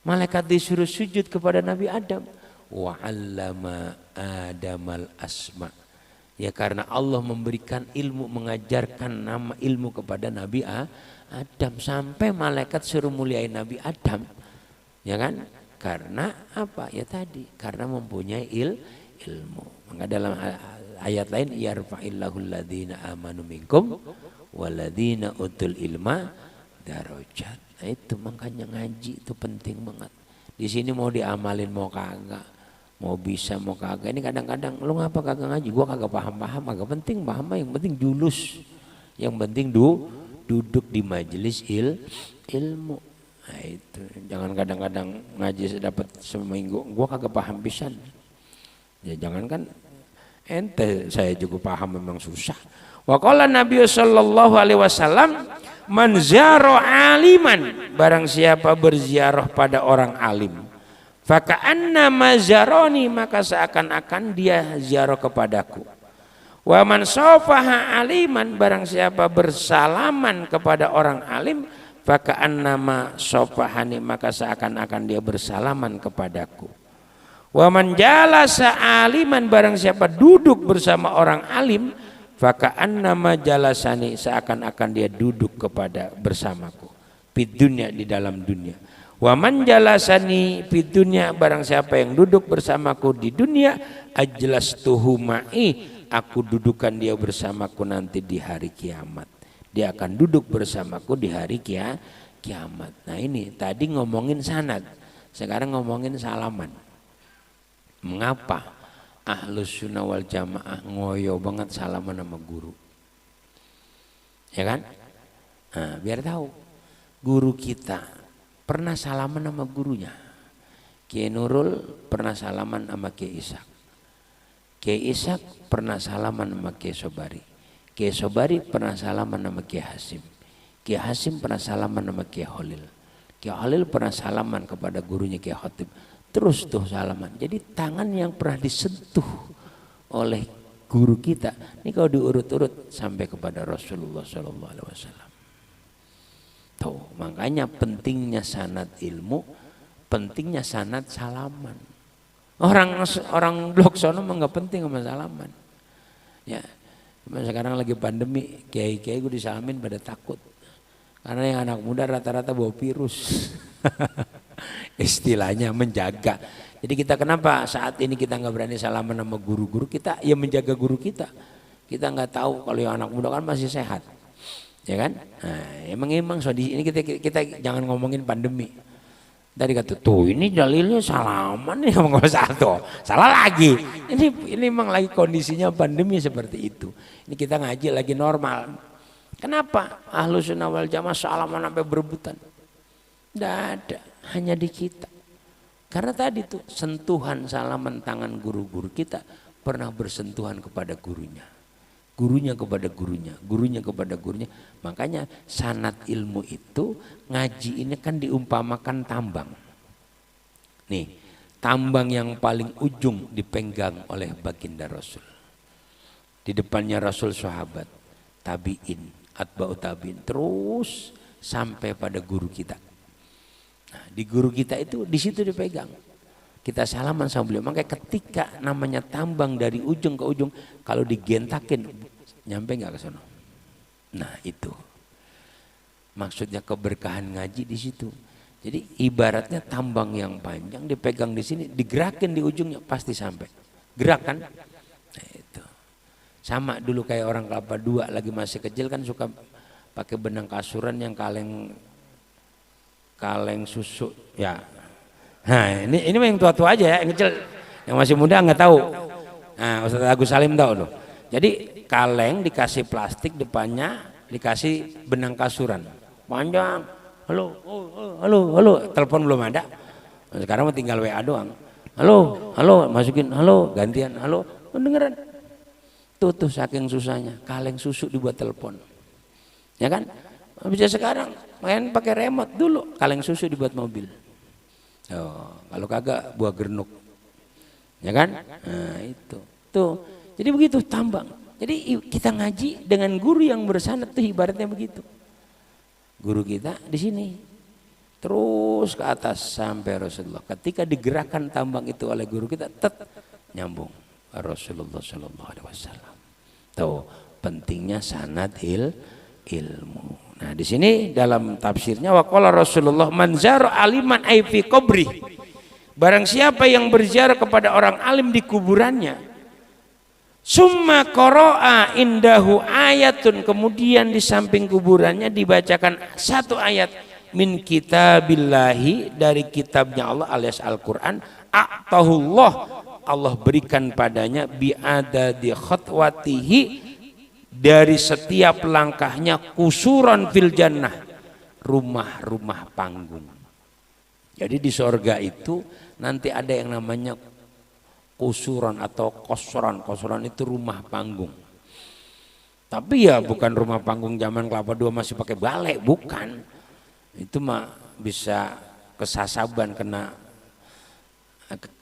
malaikat disuruh sujud kepada Nabi Adam? Wa 'allama adamal asma, ya karena Allah memberikan ilmu, mengajarkan nama ilmu kepada Nabi Adam, sampai malaikat suruh muliain Nabi Adam, ya kan? Karena apa? Ya tadi, karena mempunyai ilmu. Maka dalam ayat lain, yarfa'illahul ladzina amanu minkum walladzina utul ilma darajat. Nah itu makanya ngaji itu penting banget. Di sini mau diamalin mau kagak, mau bisa mau kagak. Ini kadang-kadang lu ngapa kagak ngaji? Gua kagak paham-paham, kagak penting paham, yang penting julus. Yang penting duduk di majelis ilmu. Nah itu, jangan kadang-kadang ngaji dapat seminggu, gua kagak paham pisan. Ya jangan kan ente, saya juga paham memang susah. Wa qala Nabi sallallahu alaihi wasallam, man zara aliman, barang siapa berziarah pada orang alim, faka'anna mazaroni, maka seakan-akan dia ziarah kepadaku. Wa man safaha aliman, barang siapa bersalaman kepada orang alim, faka'anna ma safahani, maka seakan-akan dia bersalaman kepadaku. Wa man jalasa aliman, barang siapa duduk bersama orang alim, faka'anna ma jalasani, seakan-akan dia duduk kepada bersamaku fid dunya, di dalam dunia. Wa man jalasani fid dunya, barang siapa yang duduk bersamaku di dunia, ajlastuhu ma'i, aku dudukan dia bersamaku nanti di hari kiamat. Dia akan duduk bersamaku di hari kiamat. Nah ini tadi ngomongin sanad, sekarang ngomongin salaman. Mengapa Ahlus Sunnah wal Jamaah ngoyo banget salaman sama guru? Ya kan? Nah, biar tahu guru kita pernah salaman sama gurunya. Kiai Nurul pernah salaman sama Kiai Ishak. Kiai Ishak pernah salaman sama Kiai Sobari. Kiai Sobari pernah salaman sama Kiai Hasim. Kiai Hasim pernah salaman sama Kiai Holil. Kiai Holil pernah salaman kepada gurunya Kiai Khotib. Terus tuh salaman. Jadi tangan yang pernah disentuh oleh guru kita, ini kalau diurut-urut sampai kepada Rasulullah SAW. Tuh, makanya pentingnya sanad ilmu, pentingnya sanad salaman. Orang blok sono mah nggak penting sama salaman. Ya, sekarang lagi pandemi, kiai-kiai gue disalamin pada takut. Karena yang anak muda rata-rata bawa virus. Istilahnya menjaga. Jadi kita kenapa saat ini kita nggak berani salaman sama guru-guru kita? Ya menjaga guru kita. Kita nggak tahu kalau yang anak muda kan masih sehat, ya kan? Nah, emang so di ini kita jangan ngomongin pandemi. Tadi kata tuh ini dalilnya salaman nih, nggak satu salah lagi. Ini memang lagi kondisinya pandemi seperti itu. Ini kita ngaji lagi normal. Kenapa Ahlus Sunnah wal Jamaah salaman sampai berebutan? Tidak ada, hanya di kita. Karena tadi tuh sentuhan salaman tangan guru-guru kita pernah bersentuhan kepada gurunya. Gurunya kepada gurunya, gurunya kepada gurunya. Makanya sanad ilmu itu, ngaji ini kan diumpamakan tambang. Nih, tambang yang paling ujung dipegang oleh baginda Rasul. Di depannya Rasul, sahabat, tabi'in, atba'ut tabi'in, terus sampai pada guru kita. Nah, di guru kita itu di situ dipegang. Kita salaman sama beliau. Makanya ketika namanya tambang dari ujung ke ujung, kalau digentakin nyampe nggak ke sana. Nah itu maksudnya keberkahan ngaji di situ. Jadi ibaratnya tambang yang panjang dipegang di sini, digerakin di ujungnya pasti sampai. Gerakan. Nah, itu sama dulu kayak orang Kelapa II lagi masih kecil kan suka pakai benang kasuran yang kaleng susu ya. Nah ini yang tua-tua aja ya, yang kecil, yang masih muda nggak tahu. Nah Ustaz Agus Salim tahu loh. Jadi kaleng dikasih plastik, depannya dikasih benang kasuran panjang. Halo, telepon belum ada. Sekarang tinggal WA doang. Halo, masukin halo, gantian halo, dengeran. Tuh saking susahnya kaleng susu dibuat telepon, ya kan? Bisa sekarang main pakai remote, dulu kaleng susu dibuat mobil. Oh, kalau kagak buah gernuk, ya kan? Nah itu, tuh. Jadi begitu tambang. Jadi kita ngaji dengan guru yang bersanad tuh ibaratnya begitu. Guru kita di sini, terus ke atas sampai Rasulullah. Ketika digerakkan tambang itu oleh guru kita, nyambung Rasulullah SAW. Tuh pentingnya sanad ilmu. Nah, di sini dalam tafsirnya waqala Rasulullah man zara aliman ay fi qabri. Barang siapa yang berziarah kepada orang alim di kuburannya, summa qara'a indahu ayatun, kemudian di samping kuburannya dibacakan satu ayat min kitabillahi, dari kitabnya Allah alias Al-Qur'an, a'tahullah, Allah berikan padanya bi'adadi khatwatihi, dari setiap langkahnya, kusuran fil jannah, rumah-rumah panggung. Jadi di sorga itu nanti ada yang namanya kusuran atau kosron. Kosron itu rumah panggung. Tapi ya bukan rumah panggung zaman Kelapa II masih pakai balek, bukan. Itu mah bisa kesasaban, kena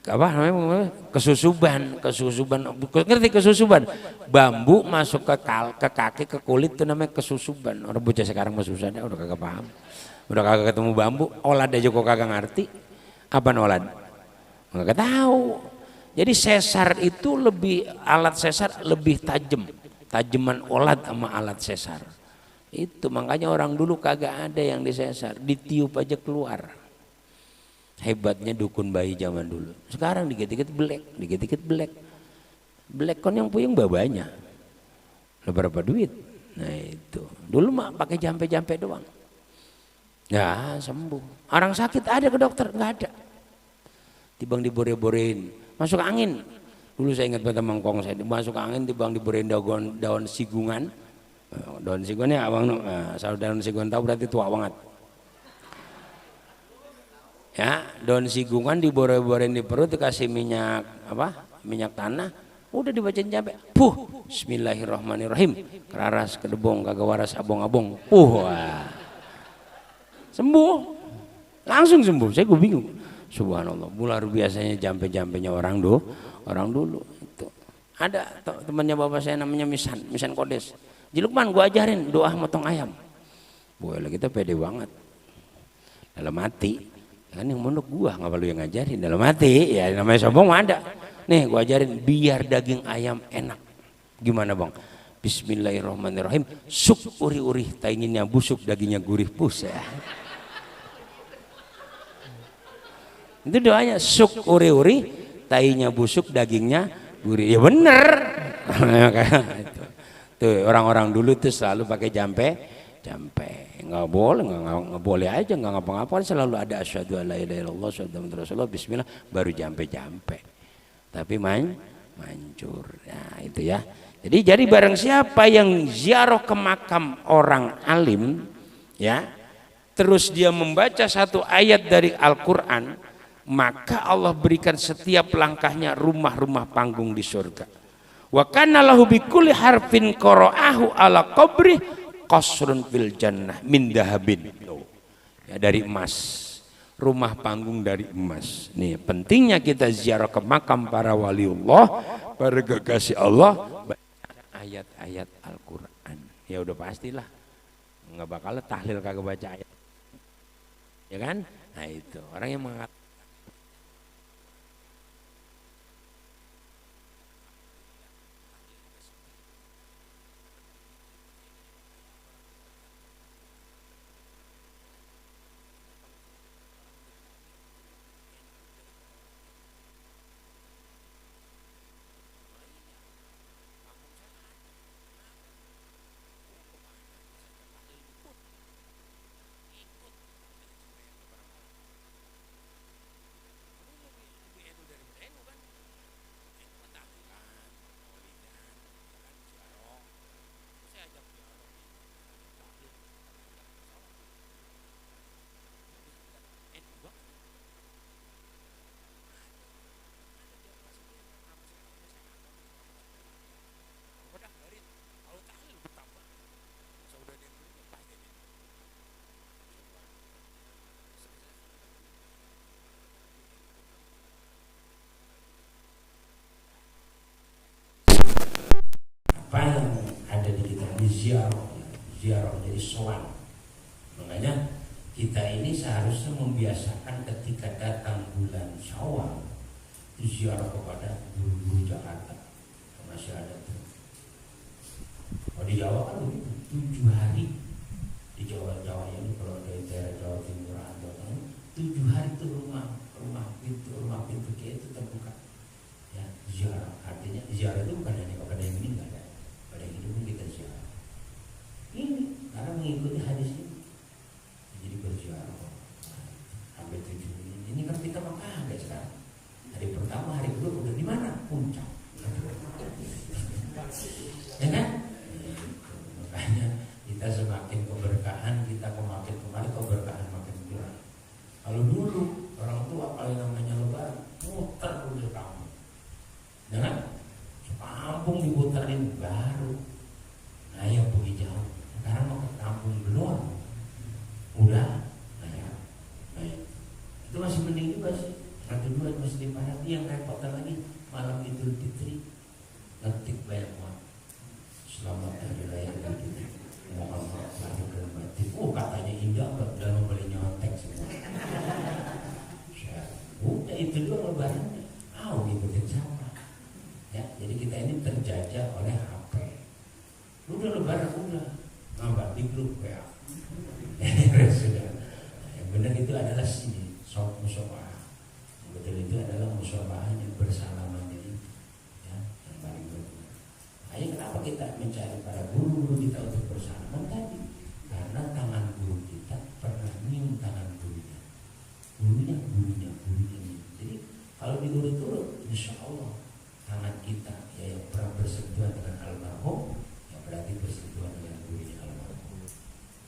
apa namanya, kesusuban. Ngerti kesusuban? Bambu masuk ke kaki, ke kulit, itu namanya kesusuban. Orang bocah sekarang mah susah deh, udah kagak paham. Udah kagak ketemu bambu, olad aja kok kagak ngerti. Apa olad? Nggak tahu. Jadi sesar itu lebih, alat sesar lebih tajam, tajaman olad sama alat sesar. Itu makanya orang dulu kagak ada yang disesar, ditiup aja keluar. Hebatnya dukun bayi zaman dulu. Sekarang dikit-dikit black, dikit-dikit black. Black kon yang puyeng babanya. Berapa duit? Nah itu. Dulu mah pakai jampe-jampe doang. Ya sembuh. Orang sakit ada ke dokter? Nggak ada. Tibang dibore-borein, masuk angin. Dulu saya ingat pada mangkong saya, masuk angin tibang diborein daun sigungan. Daun sigungannya abang, kalau daun sigungan tahu berarti tua banget. Ya, daun sigungan dibore-borein di perut, dikasih minyak apa? Minyak tanah, udah dibacain jampe. Puh, bismillahirrahmanirrahim. Keraras kedebong kagak waras abong-abong. Wah. Sembuh. Langsung sembuh. Saya gue bingung. Subhanallah, luar biasanya jampe-jampenya orang dulu itu. Ada temannya bapak saya namanya Misan Kodes. Jilukman gue ajarin doa motong ayam. Boleh, kita pede banget. Dalam hati, kan yang mondok gua, nggak perlu yang ngajarin. Dalam hati, ya namanya sombong ada. Nih gue ajarin biar daging ayam enak. Gimana bang? Bismillahirrahmanirrahim. Suk uri-uri, tainginnya busuk, dagingnya gurih pus ya. Itu doanya, suk uri-uri, tainya busuk, dagingnya gurih. Ya bener. Tuh orang-orang dulu tuh selalu pakai jampe. Nggak boleh aja, nggak ngapa-ngapain, selalu ada asyhadu alla ilaha illallah, asyhadu anna muhammadar rasulullah, bismillah, baru jampe. Tapi mancur. Nah itu ya. Jadi barang siapa yang ziarah ke makam orang alim, ya, terus dia membaca satu ayat dari Al-Quran, maka Allah berikan setiap langkahnya rumah-rumah panggung di surga. Wa kana lahu bikulli harfin qara'ahu ala qabri qasrun fil jannah min dahabin. Ya, dari emas. Rumah panggung dari emas. Nih, pentingnya kita ziarah ke makam para waliullah, para kekasih Allah, ayat-ayat Al-Qur'an. Ya udah pastilah. Enggak bakal tahlil kagak baca ayat. Ya kan? Nah, itu. Orang yang mengatakan apa yang ada di kita di ziarah jadi sowan. Makanya kita ini seharusnya membiasakan ketika datang bulan Syawal itu ziarah kepada guru-guru Jakarta. Masih ada tuh. Kalau di Jawa kan 7 hari di Jawa ini kalau dari daerah Jawa Timur atau 7 hari itu rumah pintu kiai itu terbuka. Ya, ziarah. Artinya ziarah itu bukan hanya kepada yang meninggal, ya. Pada yang hidup kita ziarah. Ini karena mengikuti hadis ini. Jadi berziarah sampai 7 ini. Ini kan kita makan guys sekarang. Hari pertama, hari kedua udah di mana? Puncak. Ya kan? Makanya kita semakin keberkahan, kita makin kemari keberkahan makin kurang. Kalau dulu orang tua paling namanya lebaran muter udah kampung, jangan kampung diputerin baru. Nah yang pergi jauh, sekarang mau ke kampung belum, udah, nah itu masih mending juga sih. 1-2 masih diperhati, yang repotan lagi malam Idul Fitri ngetik banyak banget. Selamat hari raya Idul Fitri. Mohon maaf lahir dan batin. Katanya indah, dalam boleh nyontek semua. Udah itu doang lebarannya. Ngikutin siapa? Ya, jadi kita ini terjajah oleh HP. Udah lebaran udah nambah di grup ya. Sudah. Yang benar itu adalah sini musyawah. Yang betul itu adalah musyawahnya bersalamannya itu. Ya, yang paling benar. Ayo kenapa kita mencari para guru kita untuk bersalaman tadi? Karena tangan guru kita pernah nyium tangan gurunya. Gurunya. Jadi kalau diurut-urut, insya Allah tangan kita ya yang pernah bersentuhan dengan almarhum, ya berarti bersentuhan dengan gurunya almarhum.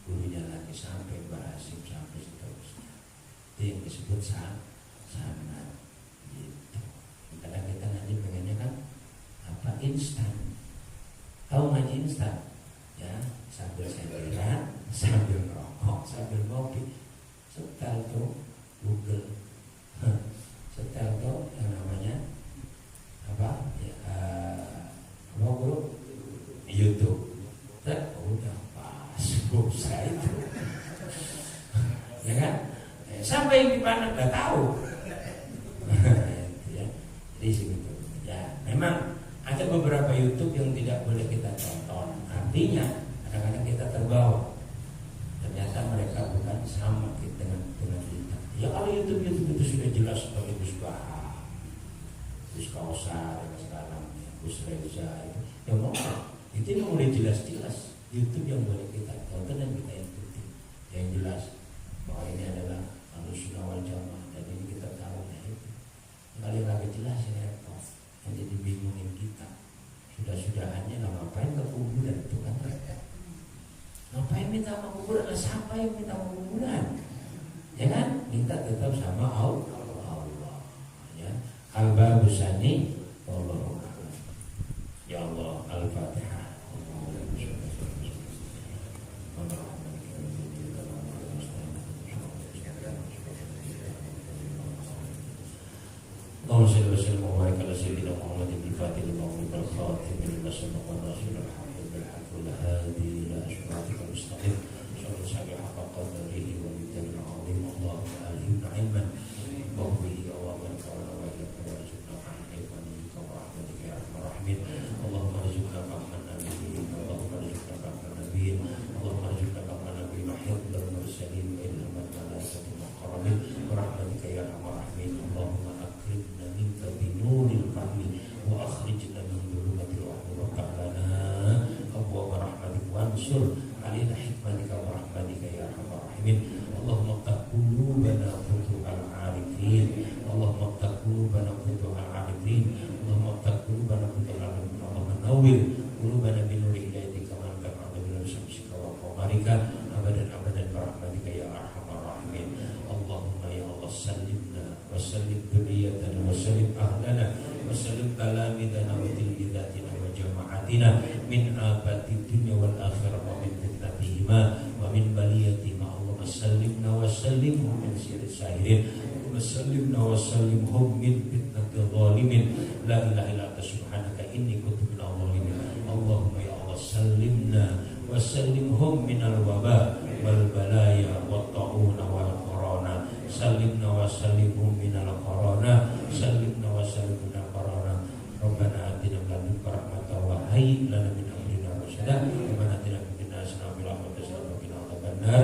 Gurunya lagi sampai Bahasim sampai seterusnya. Itu yang disebut sanad. Gitu. Kadang kita nanti pengennya kan apa instan. Tahu ngaji instan? Ya, sambil senderan, sambil merokok, sambil ngopi. Setel tuh Google, setel tuh yang namanya apa? Ya, YouTube. Udah pas pulsa itu, ya kan? Sampai di mana nggak tahu. Ya, jadi segitu. Ya, memang ada beberapa YouTube yang tidak boleh kita tonton. Artinya kadang-kadang kita terbawa. Ternyata mereka bukan sama dengan kita. Ya kalau YouTube itu sudah jelas sebagai Gus Baha, Gus Kausar yang sekarang, ya, Gus Reza itu, yang mau itu yang udah jelas-jelas YouTube yang boleh kita tonton dan kita ikuti. Yang jelas bahwa ini adalah Ahlussunnah wal Jamaah dan ini kita tahu ya itu. Kalau lagi jelas ya repot. Yang jadi bingungin kita. Sudah-sudahannya ngapain ke kuburan itu kan? Ngapain minta sama kuburan? Siapa yang minta sama kuburan? Ya kan? Minta tetap sama Allah. Ya. Al-Babusani Allahu Akbar. Ya Allah, Al-Fatihah. اللهم صل وسلم وبارك على سيدنا محمد الفاتح لما أغلق الخاتم لما سبق الناصر الحق بالحق والهادي إلى صراطك المستقيم صلى الله حق قدره ومقداره العظيم اللهم ألهمنا علما وهبه أوامرك ونواهيك وارزقنا حكمتك ورحمتك يا أرحم الراحمين اللهم ارزقنا فهم النبيين اللهم ارزقنا فهم النبيين اللهم ارزقنا فهم النبيين وحفظ المرسلين وإلهام الملائكة المقربين ورحمتك يا أرحم الراحمين اللهم أكرمنا منك بنور الفهم وأخرجنا من ظلمات الوهم وافتح لنا أبواب رحمتك وانشر علينا حكمتك ورحمتك يا أرحم الراحمين اللهم افتح قلوبنا فتوح العارفين اللهم افتح قلوبنا فتوح العارفين اللهم افتح قلوبنا فتوح العارفين اللهم نور قلوبنا بنور هدايتك وانك بنور شمسك وقمرك أبدا أبدا برحمتك يا أرحم الراحمين اللهم يا الله سلمنا وسلم ذريتنا وسلم أهلنا وسلم تلاميذنا وتلميذاتنا وجماعتنا من آفات الدنيا والآخرة ومن فتنتهما ومن بليتهما اللهم سلمنا وسلمهم من سير الساهرين اللهم سلمنا وسلمهم من فتنة الظالمين لا إله إلا أنت سبحانك إني كنت من الظالمين اللهم يا الله سلمنا وسلمهم من الوباء والبلايا والطاعون والكورونا سلمنا وسلمهم من الكورونا سلمنا وسلمهم من الكورونا ربنا آتنا من لدنك رحمة وهيئ لنا من أمرنا رشدا ربنا آتنا في الدنيا حسنة وفي الآخرة حسنة وقنا عذاب النار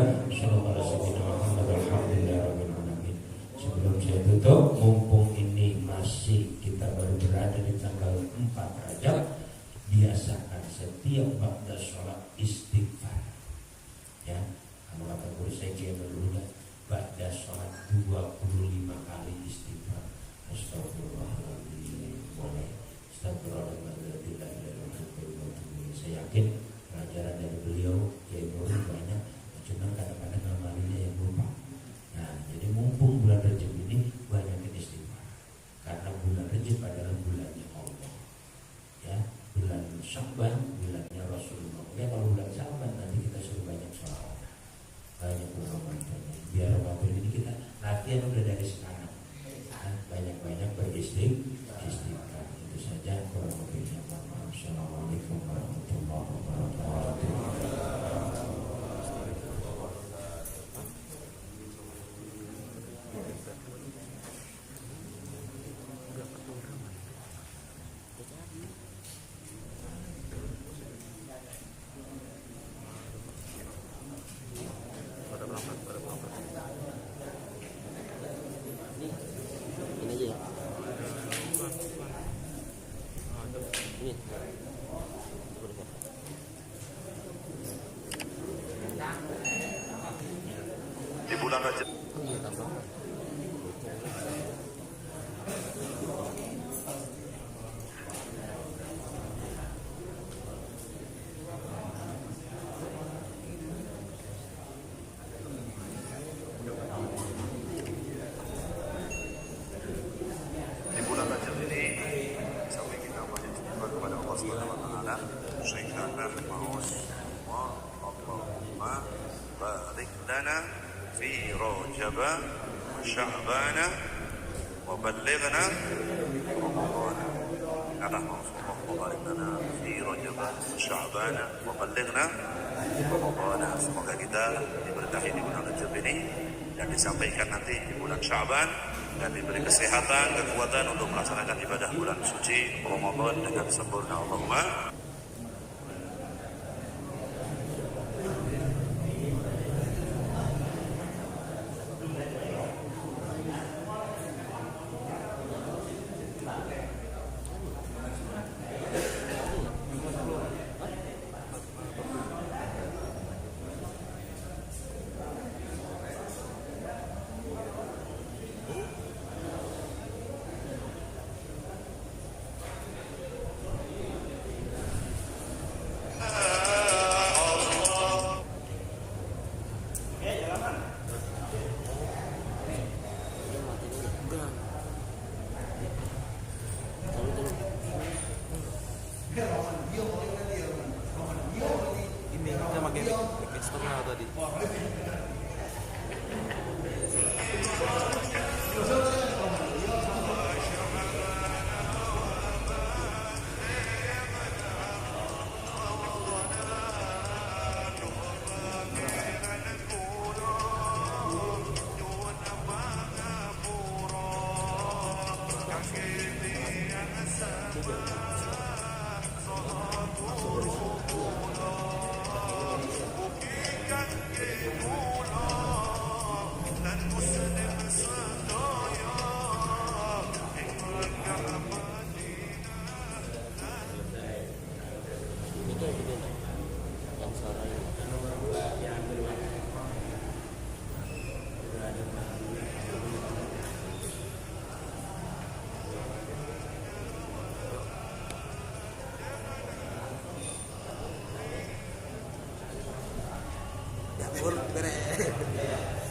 Sebelum saya tutup, mumpung ini masih kita baru berada di tanggal 4 Rajab, biasakan setiap ba'da sholat istighfar. Ya, kamu kata guru saya kayak dulu kan, ba'da sholat 25 kali istighfar. Astagfirullahaladzim, boleh. Astagfirullahaladzim. Saya yakin pelajaran dari beliau kayak dulu banyak, cuma kadang-kadang ngamalinnya yang lupa. Nah, jadi mumpung bulan Rajab ini banyakin istighfar, karena bulan Rajab adalah bulannya Allah. Ya, bulan Sya'ban bulannya Rasulullah. Ya, kalau bulan Sya'ban nanti kita suruh banyak sholawat, banyak Ramadan. Biar Ramadan ini kita latihan udah dari sekarang. Nah, banyak-banyak beristighfar. Itu saja, kurang lebihnya. Assalamualaikum warahmatullahi wabarakatuh. Di bulan Rajab ini sampai kita banyak istighfar kepada Allah Subhanahu wa taala, sehingga maus Allahumma barik lana fi Rajab wa Sya'ban wa ballighna Ramadan. Allahumma barik lana fi Rajab wa Sya'ban wa ballighna Ramadan. Semoga kita diberkahi di bulan Rajab ini dan disampaikan nanti di bulan Sya'ban, dan diberi kesehatan, kekuatan untuk melaksanakan ibadah bulan suci Ramadan dengan sempurna. Allahumma. Beres.